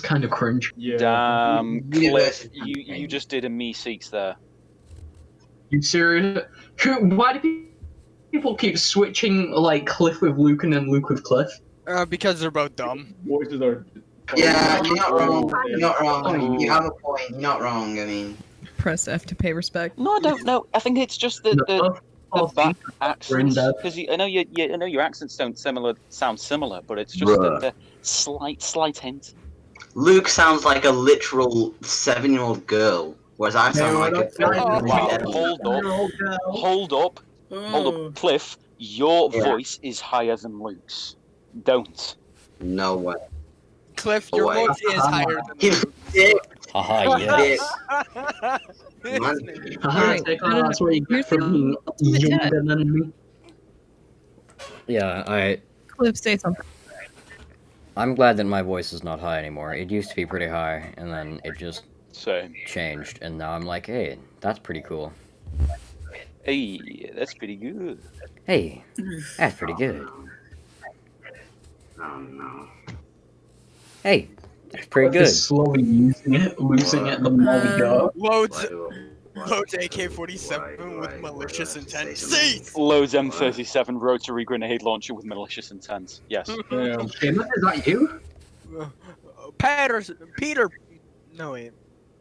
kind of cringe.
Yeah.
Damn, Cliff,
University
you just did a me seeks there.
You serious? Why do people keep switching like Cliff with Luke and then Luke with Cliff?
Because they're both dumb.
Voices are.
Yeah, you're not wrong.
Oh,
You're not wrong. You have a point. You're not wrong. I mean,
Press F to pay respect.
No, I don't know. I think it's just the back accents.
Granddad.
Because I know I know your accents don't sound similar, but it's just the slight hint.
Luke sounds like a literal 7-year-old girl, whereas I sound like a
Hold up, Cliff. Your voice is higher than Luke's. Don't.
No way.
Cliff, your
Away.
voice is higher than
He's dick.
Haha, yes.
Man.
Haha, that's what you get from younger than me.
Yeah,
Cliff, say something.
I'm glad that my voice is not high anymore. It used to be pretty high, and then it just
Same.
changed, and now I'm like, hey, that's pretty cool.
Hey, that's pretty good.
Hey, that's pretty good.
Oh no.
Hey, that's pretty good.
Just slowly losing it the more we go.
Loads AK-47 with malicious intent. Cease!
Loads M37 rotary grenade launcher with malicious intent. Yes.
Emma, is that you?
Peter. No wait.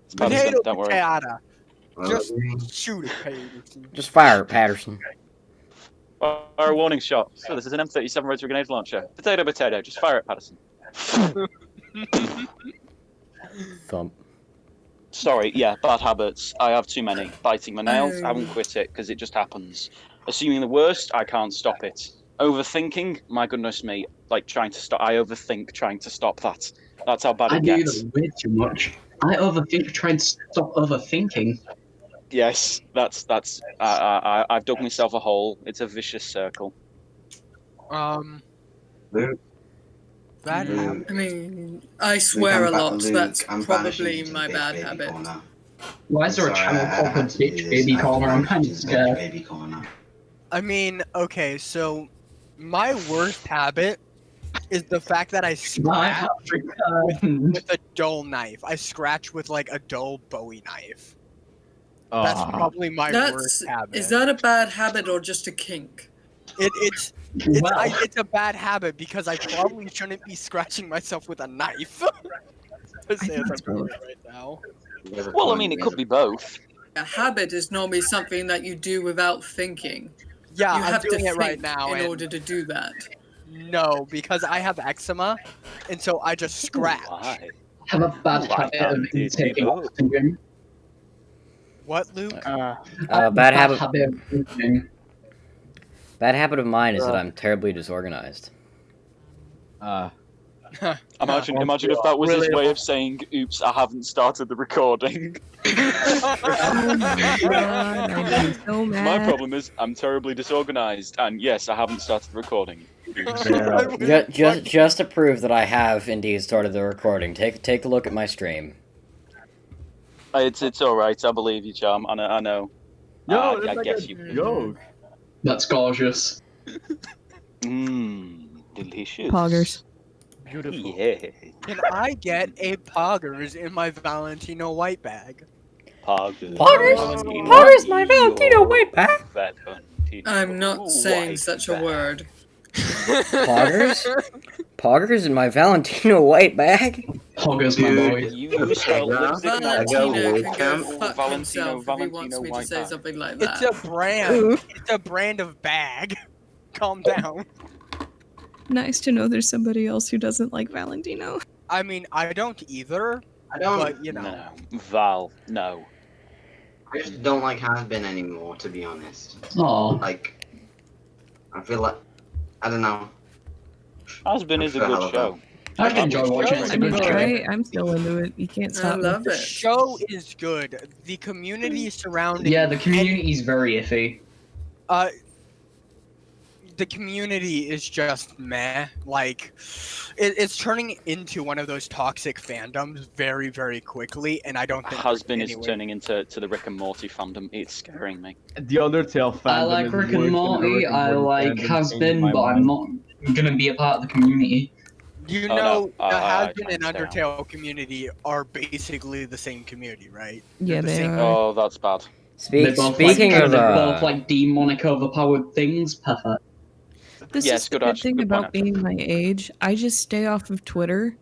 It's Patterson,
Potato
don't worry.
potato. Just shoot it, Patterson.
Just fire it, Patterson.
Fire a warning shot. So this is an M37 rotary grenade launcher. Potato. Just fire it, Patterson.
Thump.
Sorry, yeah, bad habits. I have too many. Biting my nails, I won't quit it because it just happens. Assuming the worst, I can't stop it. Overthinking, my goodness me, like trying to stop. I overthink trying to stop that. That's how bad
I
it
do
gets.
that way too much. I overthink trying to stop overthinking.
Yes, that's. I've dug myself a hole. It's a vicious circle.
Bad habit.
I mean, I swear a lot.
Luke,
That's
I'm
probably
banishing you to
my
the
bad
baby
habit.
corner.
Why is there a
Sorry,
channel
I
called
had
the
to do
Bitch
this.
Baby
I had
Corner?
to
I'm
do
kind of
this.
scared.
Baby corner.
I mean, okay, so my worst habit is the fact that I scratch with a dull knife. I scratch with like a dull Bowie knife. That's probably my worst habit.
Is that a bad habit or just a kink?
It's it's a bad habit because I probably shouldn't be scratching myself with a knife. As I'm doing it right now.
Well, I mean, it could be both.
A habit is normally something that you do without thinking.
Yeah,
you
I'm
have
doing
to
it right
think
now,
in
and-
order to do that.
No, because I have eczema, and so I just scratch.
Have a bad habit of taking oxygen.
What, Luke?
Bad habit.
of breathing.
Bad habit of mine is that I'm terribly disorganized.
Imagine if that was his way of saying, "Oops, I haven't started the recording."
So
My
mad.
problem is I'm terribly disorganized, and yes, I haven't started the recording.
Just to prove that I have indeed started the recording, take a look at my stream.
It's all right. I believe you, Charm. I know. I guess you.
Yo.
That's gorgeous.
Delicious.
Poggers.
Beautiful. Yeah.
Can I get a Poggers in my Valentino white bag?
Poggers.
Poggers, my Valentino white bag.
I'm not saying such a word.
Poggers? Poggers in my Valentino white bag?
Poggers, my boy.
You spelled lipstick not
Valentino
Valentino
can go
or
fuck
Valentino,
himself if he wants
Valentino
me to
white
say
bag.
something like
It's
that.
a brand. It's a brand of bag. Calm down.
Nice to know there's somebody else who doesn't like Valentino.
I mean, I don't either.
I don't.
But you know.
No. Val, no.
I just don't like Has-Been anymore, to be honest.
Oh.
Like, I feel like I don't know.
Has-Been is a good show.
I can enjoy watching it. It's a good show.
I'm still into it. You can't stop me.
The show is good. The community surrounding.
Yeah, the community is very iffy.
The community is just meh. Like, it's turning into one of those toxic fandoms very, very quickly, and I don't think
Has-Been is turning into the Rick and Morty fandom. It's scaring me.
The Undertale fandom.
I like
is
Rick
worse
and
than
Morty.
Rick and
I
Morty
like
fandom
Has-Been,
changed my
but I'm
mind.
not gonna be a part of the community.
You
Oh,
know,
no.
the
I
Has-Been and
can't stay
Undertale community are basically the same community, right?
Yeah,
They're the
they
same-
are.
Oh, that's bad.
They're both
Speaking
like,
of
they're both like
the...
demonic overpowered things. Perfect.
This
Yes,
is the
good
good
actually,
thing
good point,
about being my age. I just stay off of Twitter.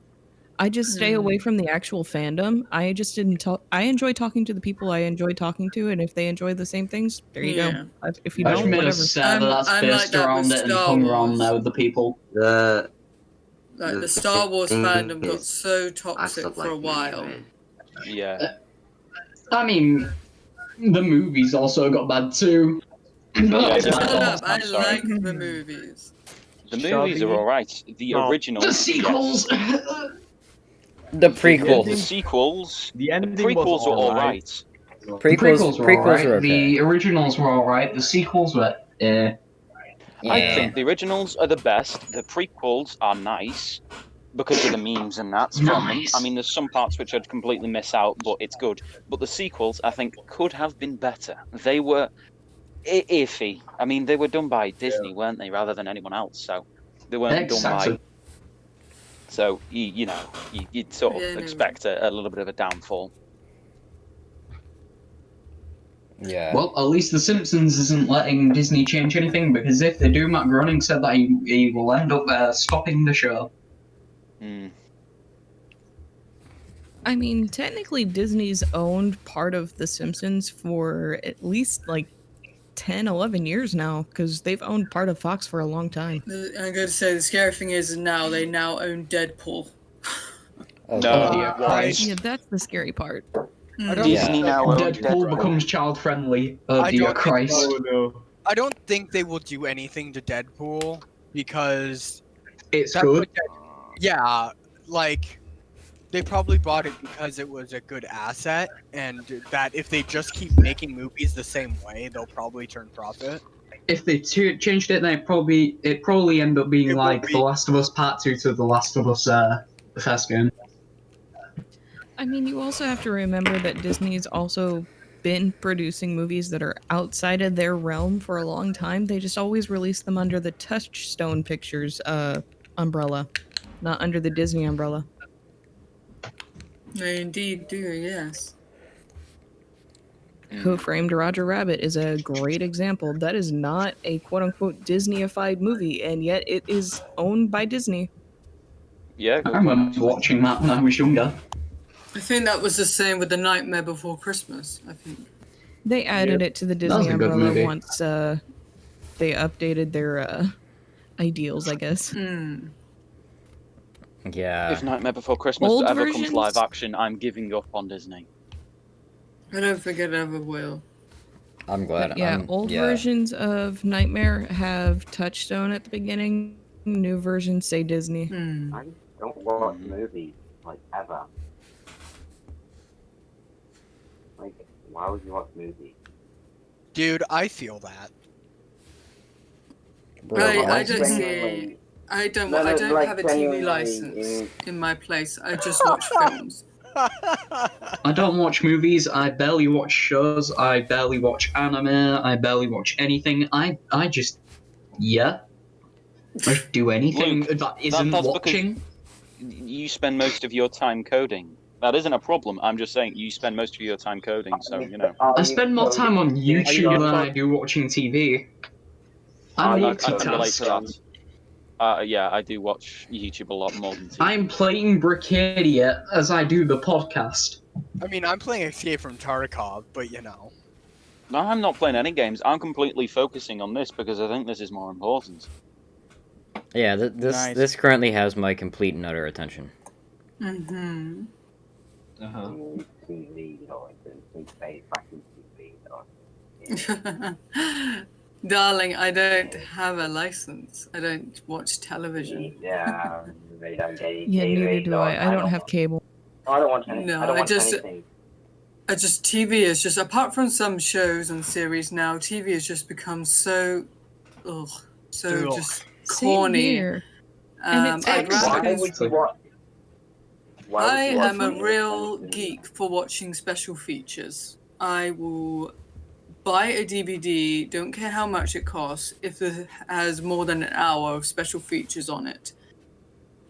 I just stay away from the actual fandom. I just didn't talk. I enjoy talking to the people I enjoy talking to, and if they enjoy the same things, there you
Yeah.
go. If you
I just
don't,
made a
whatever.
server that's
I'm
based
like that
around
with
it and
Star
hung
Wars.
around there with the people.
Like the Star Wars
thing
fandom got
is,
so
I
toxic
stopped
for a
liking
while.
anime.
Yeah.
I mean, the movies also got bad too.
Yeah,
Shut up! I
I'm sorry.
like the movies.
The movies are alright. The original.
The sequels.
The
The
prequels.
sequels.
The ending
prequels
was
are
alright.
alright.
Prequels
were alright.
are okay.
The originals were alright. The sequels were
I think the originals are the best. The prequels are nice because of the memes and that from them.
Nice.
I mean, there's some parts which I'd completely miss out, but it's good. But the sequels, I think, could have been better. They were iffy. I mean, they were done by Disney, weren't they, rather than anyone else? So they weren't done
Exactly.
by. So you'd sort of
Yeah, no.
expect a little bit of a downfall.
Yeah.
Well, at least The Simpsons isn't letting Disney change anything, because if they do, Matt Groening said that he will end up stopping the show.
Mm.
I mean, technically, Disney's owned part of The Simpsons for at least like 10, 11 years now, because they've owned part of Fox for a long time.
I'm going to say the scary thing is now they now own Deadpool.
Oh,
No,
God.
dear Christ.
Yeah, that's the scary part.
I don't
Disney now owns
Deadpool
Deadpool.
becomes child-friendly. Oh
I
dear
don't think
Christ.
Oh no.
I don't think they will do anything to Deadpool because
It's
that's
good.
what yeah, like they probably bought it because it was a good asset, and that if they just keep making movies the same way, they'll probably turn profit.
If they changed it, then it probably end up being
It will
like
be-
The Last of Us Part 2 to The Last of Us, the first game.
I mean, you also have to remember that Disney's also been producing movies that are outside of their realm for a long time. They just always release them under the Touchstone Pictures umbrella, not under the Disney umbrella.
They indeed do, yes.
Who Framed Roger Rabbit is a great example. That is not a quote-unquote Disney-ified movie, and yet it is owned by Disney.
Yeah,
I remember watching that when I was younger.
I think that was the same with The Nightmare Before Christmas, I think.
They added it to the
That was
Disney
a good
umbrella
movie.
once they updated their ideals, I guess.
Hmm.
Yeah.
If Nightmare Before Christmas
Old
ever comes
versions?
live action, I'm giving up on Disney.
I don't think it ever will.
I'm glad.
Yeah, old versions of Nightmare have Touchstone at the beginning. New versions say Disney.
Hmm.
I don't watch movies, like, ever. Like, why would you watch movies?
Dude, I feel that.
I don't see.
Genuinely-
I don't.
No,
I
no,
don't
like,
have a TV
genuinely,
license in my place. I just watch films.
I don't watch movies, I barely watch shows, I barely watch anime, I barely watch anything. I just, I just do anything
Luke,
that isn't
that's
watching.
You spend most of your time coding. That isn't a problem. I'm just saying you spend most of your time coding, so you know.
I spend more time on YouTube than I do watching TV. I
I can relate to
multitask.
that. Yeah, I do watch YouTube a lot more than TV.
I'm playing Bricadia as I do the podcast.
I mean, I'm playing Escape from Tarkov, but you know.
No, I'm not playing any games. I'm completely focusing on this because I think this is more important.
Yeah, this currently has my complete and utter attention.
Mm-hmm.
Uh-huh.
Darling, I don't have a license. I don't watch television.
Yeah, they don't get
Yeah, neither do I. I don't have cable.
I don't want any,
No,
I don't
I
want
just-
anything.
TV is just, apart from some shows and series now, TV has just become so, ugh, so
Ugh.
just
Same
corny.
here. And it's
I'd
Why
rather.
would you watch? Why would
I
you watch
am a
something
real
that's-
geek for watching special features. I will buy a DVD, don't care how much it costs, if it has more than an hour of special features on it.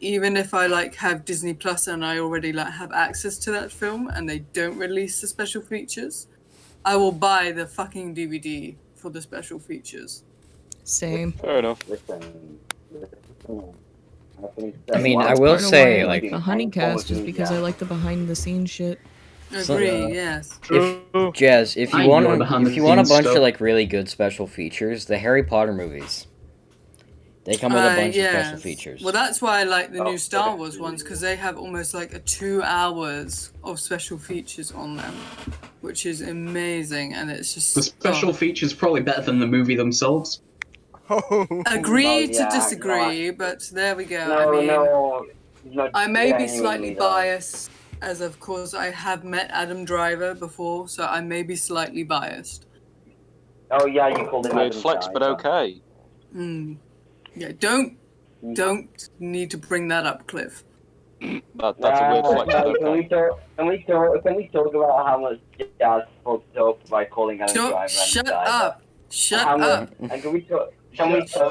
Even if I have Disney Plus and I already have access to that film and they don't release the special features, I will buy the fucking DVD for the special features.
Same.
Fair enough.
Listen.
I mean, I
That's
will
part of
say,
why I
like,
the Honeycast is because I like the behind the scenes shit.
Agree, yes.
If Jazz, if
I
you want
enjoy behind the
if you want a
scenes
bunch
stuff.
of really good special features, the Harry Potter movies. They come with a bunch of special
Yes.
features.
Well, that's why I like the
Oh,
new Star
okay.
Wars ones, because they have almost 2 hours of special features on them, which is amazing, and it's just
The special features probably better than the movie themselves.
Agree
Oh,
to
yeah,
disagree, but there we go.
No,
I mean,
no.
I may be
genuinely
slightly
though.
biased, as of course I have met Adam Driver before, so I may be slightly biased.
Oh yeah, you called him.
Weird
Adam
flex, but
Driver.
okay.
Yeah, don't need to bring that up, Cliff.
That's a weird flex, but
Can we
okay.
can we talk about how much Jazz fucked up by calling Adam Driver? Adam
Shut
Driver?
up! Shut
How much-
up!
And can we talk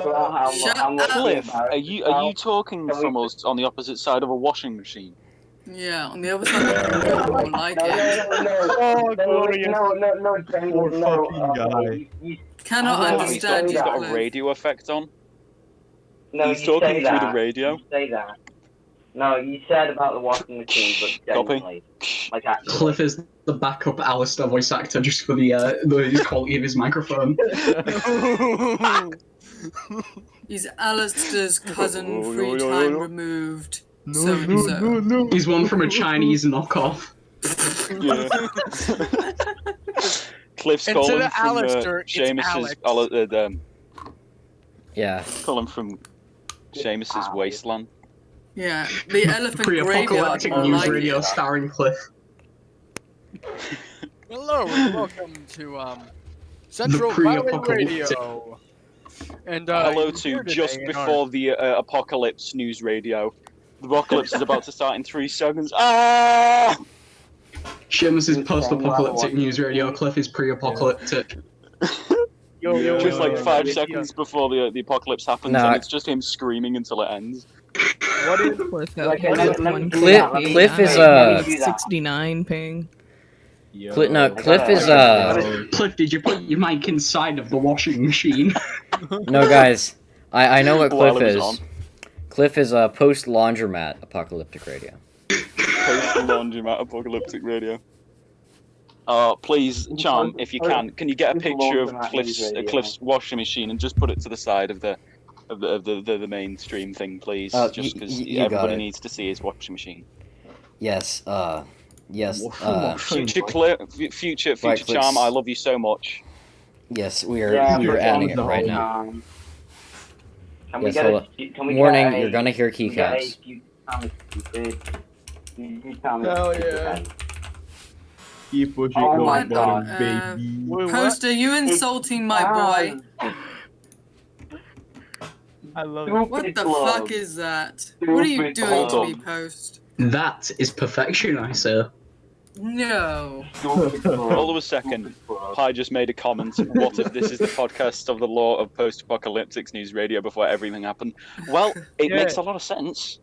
about how much?
Cliff, are you talking
Can we-
from us on the opposite side of a washing machine?
Yeah, on the other side of the room, more like it.
Oh, glorious.
No,
Poor fucking guy.
Cannot
Oh,
He's
understand you,
got a
Cliff.
radio effect on.
No,
He's
you
talking
say
through
that.
the radio.
You say that. No, you said about the washing machine, but
Copy.
genuinely, actually.
Cliff is the backup Alistair voice actor just for the quality of his microphone.
He's Alistair's cousin,
Oh,
free
no, no,
time
no.
removed.
No,
so
no, no, no.
He's one from a Chinese knockoff.
Yeah. Cliff's
Instead
calling
of
from
Alistair, it's
Seamus's
Alex.
Yeah.
calling from Seamus's wasteland.
Yeah, the elephant graveyard.
Pre-apocalyptic
more
news
like
radio
it.
starring Cliff.
Hello and welcome to Central Valley
pre-apocalyptic-
Radio. And
Hello
you're
to
here
just
today in our-
before the apocalypse news radio. The apocalypse is about to start in 3 seconds. Ah!
Seamus is post-apocalyptic news radio. Cliff is pre-apocalyptic.
Just like 5 seconds before the apocalypse happens,
Nah.
and it's just him screaming until it ends.
What is Cliff out
Okay,
here
let
with
me-
one
Cliff-
ping?
Cliff is,
I have
uh,
69 ping.
Cliff is
Cliff, did you put your mic inside of the washing machine?
no guys. I know what
While
Cliff
it was
is.
on.
Cliff is a post laundromat apocalyptic radio.
Post laundromat apocalyptic radio. Please, Charm, if you can you get a picture of Cliff's washing machine and just put it to the side of the mainstream thing, please? Just because
you got
everybody
it.
needs to see his washing machine.
Yes. Yes.
Future
Right,
Charm,
please.
I love you so much.
Yes. We are
Yeah,
we are
for
adding it
sure.
right now.
Can we
Yes,
get
hold
a, can we
Warning,
get a,
you're gonna hear
can we get a
keycaps.
few times stupid? You tell me
Hell
stupid
yeah.
then.
Keep pushing
Oh
on
my
button,
God,
baby.
Wait, what?
Post, are you insulting my boy?
I love it.
What the
Club.
fuck is that? What are you
Stupid
doing to
Club.
me, Post?
That is perfection, I say.
No.
Hold on a second. Pi just made a comment. What if this is the podcast of the law of post-apocalyptic news radio before everything happened? Well, it
Yeah.
makes a lot of sense.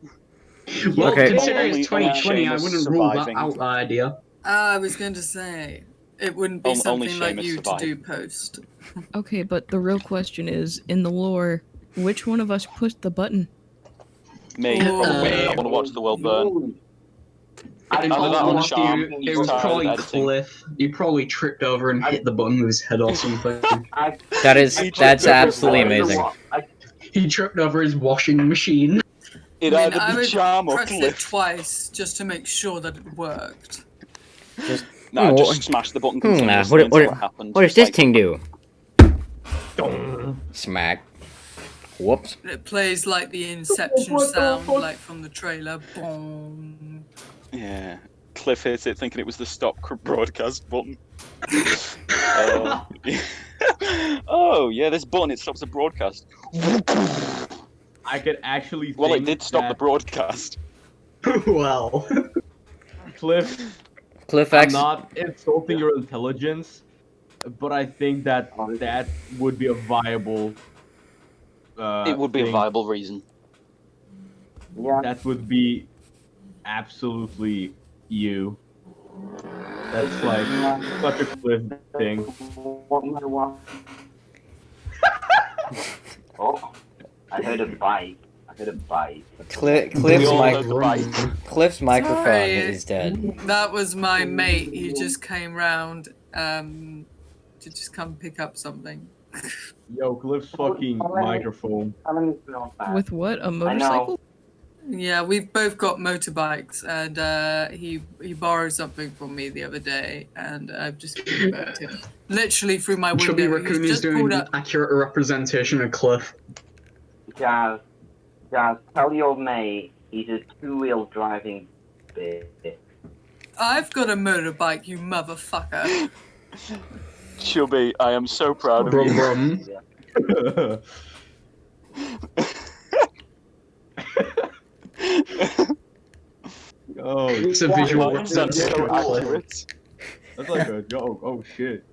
Well,
Okay.
considering
Only-
it's 2020, I
only
wouldn't
Seamus
rule that
surviving.
out idea.
I was going to say, it wouldn't be
Only
something like
Seamus
you
survived.
to do, Post.
Okay, but the real question is, in the lore, Which one of us pushed the button?
Me. I want to watch the world burn.
In
Either that
all
or
honesty,
Charm.
it
He's
was
tired of
probably
editing.
Cliff. You probably tripped over and hit the button with his head or something.
That's absolutely amazing.
He tripped over his washing machine.
It'd
I
either
mean, I
be
would
Charm or
press it
Cliff.
twice just to make sure that it worked.
No, just smash the button
What,
continuously until it happens.
what does this thing do? Smack. Whoops.
It plays like the Inception sound, like from the trailer. Boom.
Yeah. Cliff hit it thinking it was the stop broadcast button. Oh, yeah, this button, it stops the broadcast.
I could actually think
Well, it did stop the
that
broadcast.
Well.
Cliff,
Cliff
I'm
X.
not insulting your intelligence, but I think that that would be a viable
It would be a
thing.
viable reason.
That would be absolutely you. That's like such a Cliff thing.
Oh, I heard a bike. I heard a bike.
Cliff's microphone
Sorry.
is dead.
That was my mate. He just came round to just come pick up something.
Yo, Cliff's fucking microphone.
With what? A motorcycle?
Yeah, we've both got motorbikes, and he borrowed something from me the other day, and I've just given it back to him. Literally through my window.
Chubby
He's
Raccoon is
just
doing
pulled
an
up.
accurate representation of Cliff.
Jazz, tell your mate he's a two-wheel driving bitch.
I've got a motorbike, you motherfucker.
Chubby, I am so proud of
Brum
you.
brum.
Oh,
It's a visual
That's
representation
so
of Cliff.
accurate.
that's like a joke. Oh shit.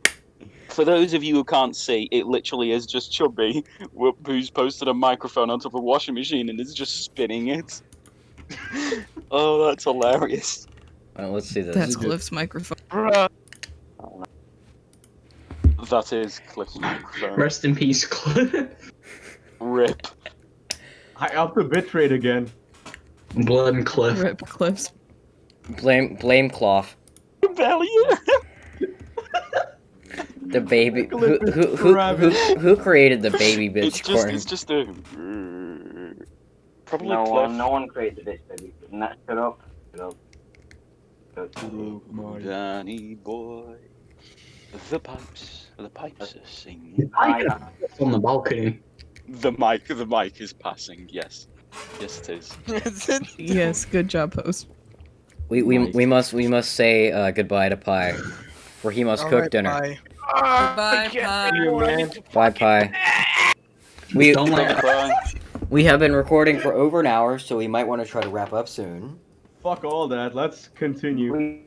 For those of you who can't see, it literally is just Chubby, who's posted a microphone on top of a washing machine and is just spinning it. Oh, that's hilarious.
Well, let's see this.
That's Cliff's microphone.
That is Cliff's microphone.
Rest in peace, Cliff.
Rip.
I upped the bitrate again.
Blood and Cliff.
Rip Cliff's.
Blame Cloth.
Value.
The baby.
Cliff is rabbit.
Who created the baby
It's
bitch
just,
corn?
it's just a. Probably
No
Cliff.
no one created this baby. Shut up.
Oh, Danny boy. The pipes are singing.
It's on the balcony.
The mic is passing. Yes, it is.
Yes, good job, host.
We must say goodbye to Pie, for he must cook dinner.
Bye.
Goodbye, Pie.
Bye, Pie. We
Don't let
Crying.
we have been recording for over an hour, so we might want to try to wrap up soon.
Fuck all that. Let's continue.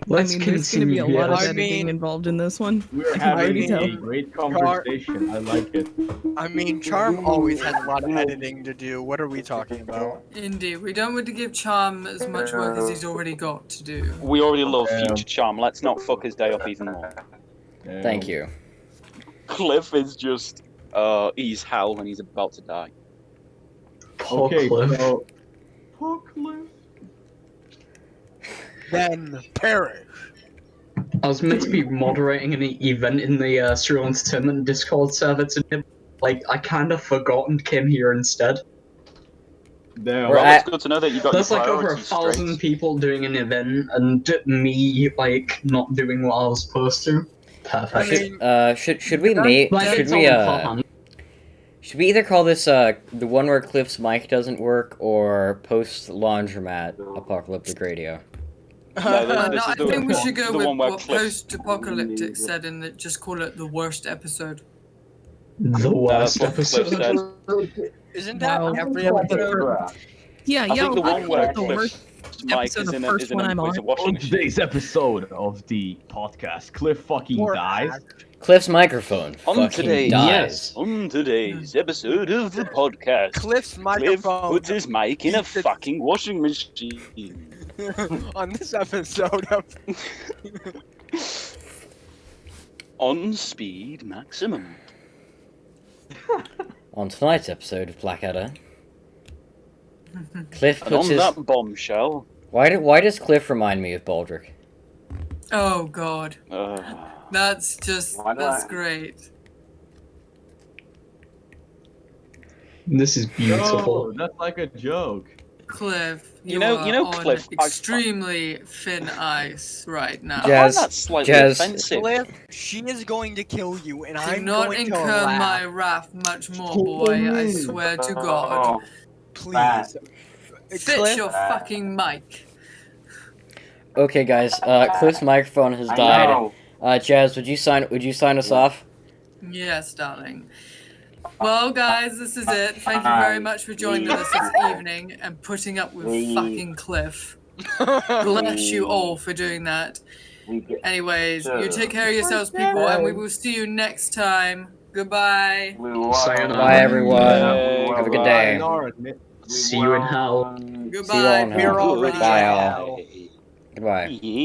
Let's
I mean, there's gonna be a
continue.
lot of
yes.
editing involved in this one.
We're
I can already
having
tell.
a great conversation. I like it.
I mean, Charm always has a lot of editing to do. What are we talking about?
Indeed, we don't want to give Charm as much work as he's already got to do.
We already love
Damn.
Future Charm. Let's not fuck his day up even more.
Damn.
Thank you.
Cliff is just, he's hell and he's about to die.
Poor
Okay,
Cliff.
so poor Cliff.
Then perish.
I was meant to be moderating an event in the Surreal Entertainment Discord server today. Like, I kind of forgot and came here instead.
Damn.
We're
Well,
at-
it's good to know that you got
There's
your
like over
priorities
1,000
straight.
people doing an event, and me, like, not doing what I was supposed to. Perfect.
I mean,
Should we make
Like,
should
it's
we
on plan.
should we either call this the one where Cliff's mic doesn't work or post laundromat apocalyptic radio?
No,
No,
this
I
is the
think we
one-
should go
the
with
one where
what
Cliff-
post-apocalyptic said and just call it the worst episode.
The
that's
worst
what Cliff
episode.
said.
isn't that
Wow.
every episode?
Yeah,
I
yeah.
think the one where
the worst
Cliff's mic
episode,
is
the
in a,
first
is in
one
a,
I'm
is a
on.
washing
On
machine.
today's episode of the podcast, Cliff fucking
Poor
dies.
act.
Cliff's microphone
On
fucking
today's,
dies.
on today's episode of the podcast,
Cliff's
Cliff
microphone.
puts his mic in a
Keeps it-
fucking washing machine.
On this episode of
On speed maximum.
On tonight's episode of Blackadder, Cliff
And
puts
on
his...
that bombshell.
Why does Cliff remind me of Baldric?
Oh god,
Uh,
that's just
Why do
that's
I-
great.
This is beautiful.
No, that's like a joke.
Cliff,
You
you
know-
are
you know,
on
Cliff, I-
extremely thin ice right now.
Jazz-
I find that slightly
Jazz-
offensive.
Cliff, she is going to kill you, and
Do
I'm
not
going to
incur
laugh.
my wrath much more, boy. I swear to God.
Oh,
Please.
Fix
Cliff,
your fucking mic.
Okay, guys. Cliff's microphone has
I
died.
know.
Jazz, would you sign us off?
Yes, darling. Well, guys, this is it. Thank you very much for joining us this evening and putting up with
Please.
fucking Cliff. Bless you all for doing that.
We get-
Anyways, you take care of yourselves, people, and we will see you next time. Goodbye.
we won.
Sayonara.
Bye, everyone.
Yeah,
Have a good
we
day.
won.
See you in hell.
won.
Goodbye.
all in hell.
people.
We're already
Bye,
in
all.
hell.
Goodbye.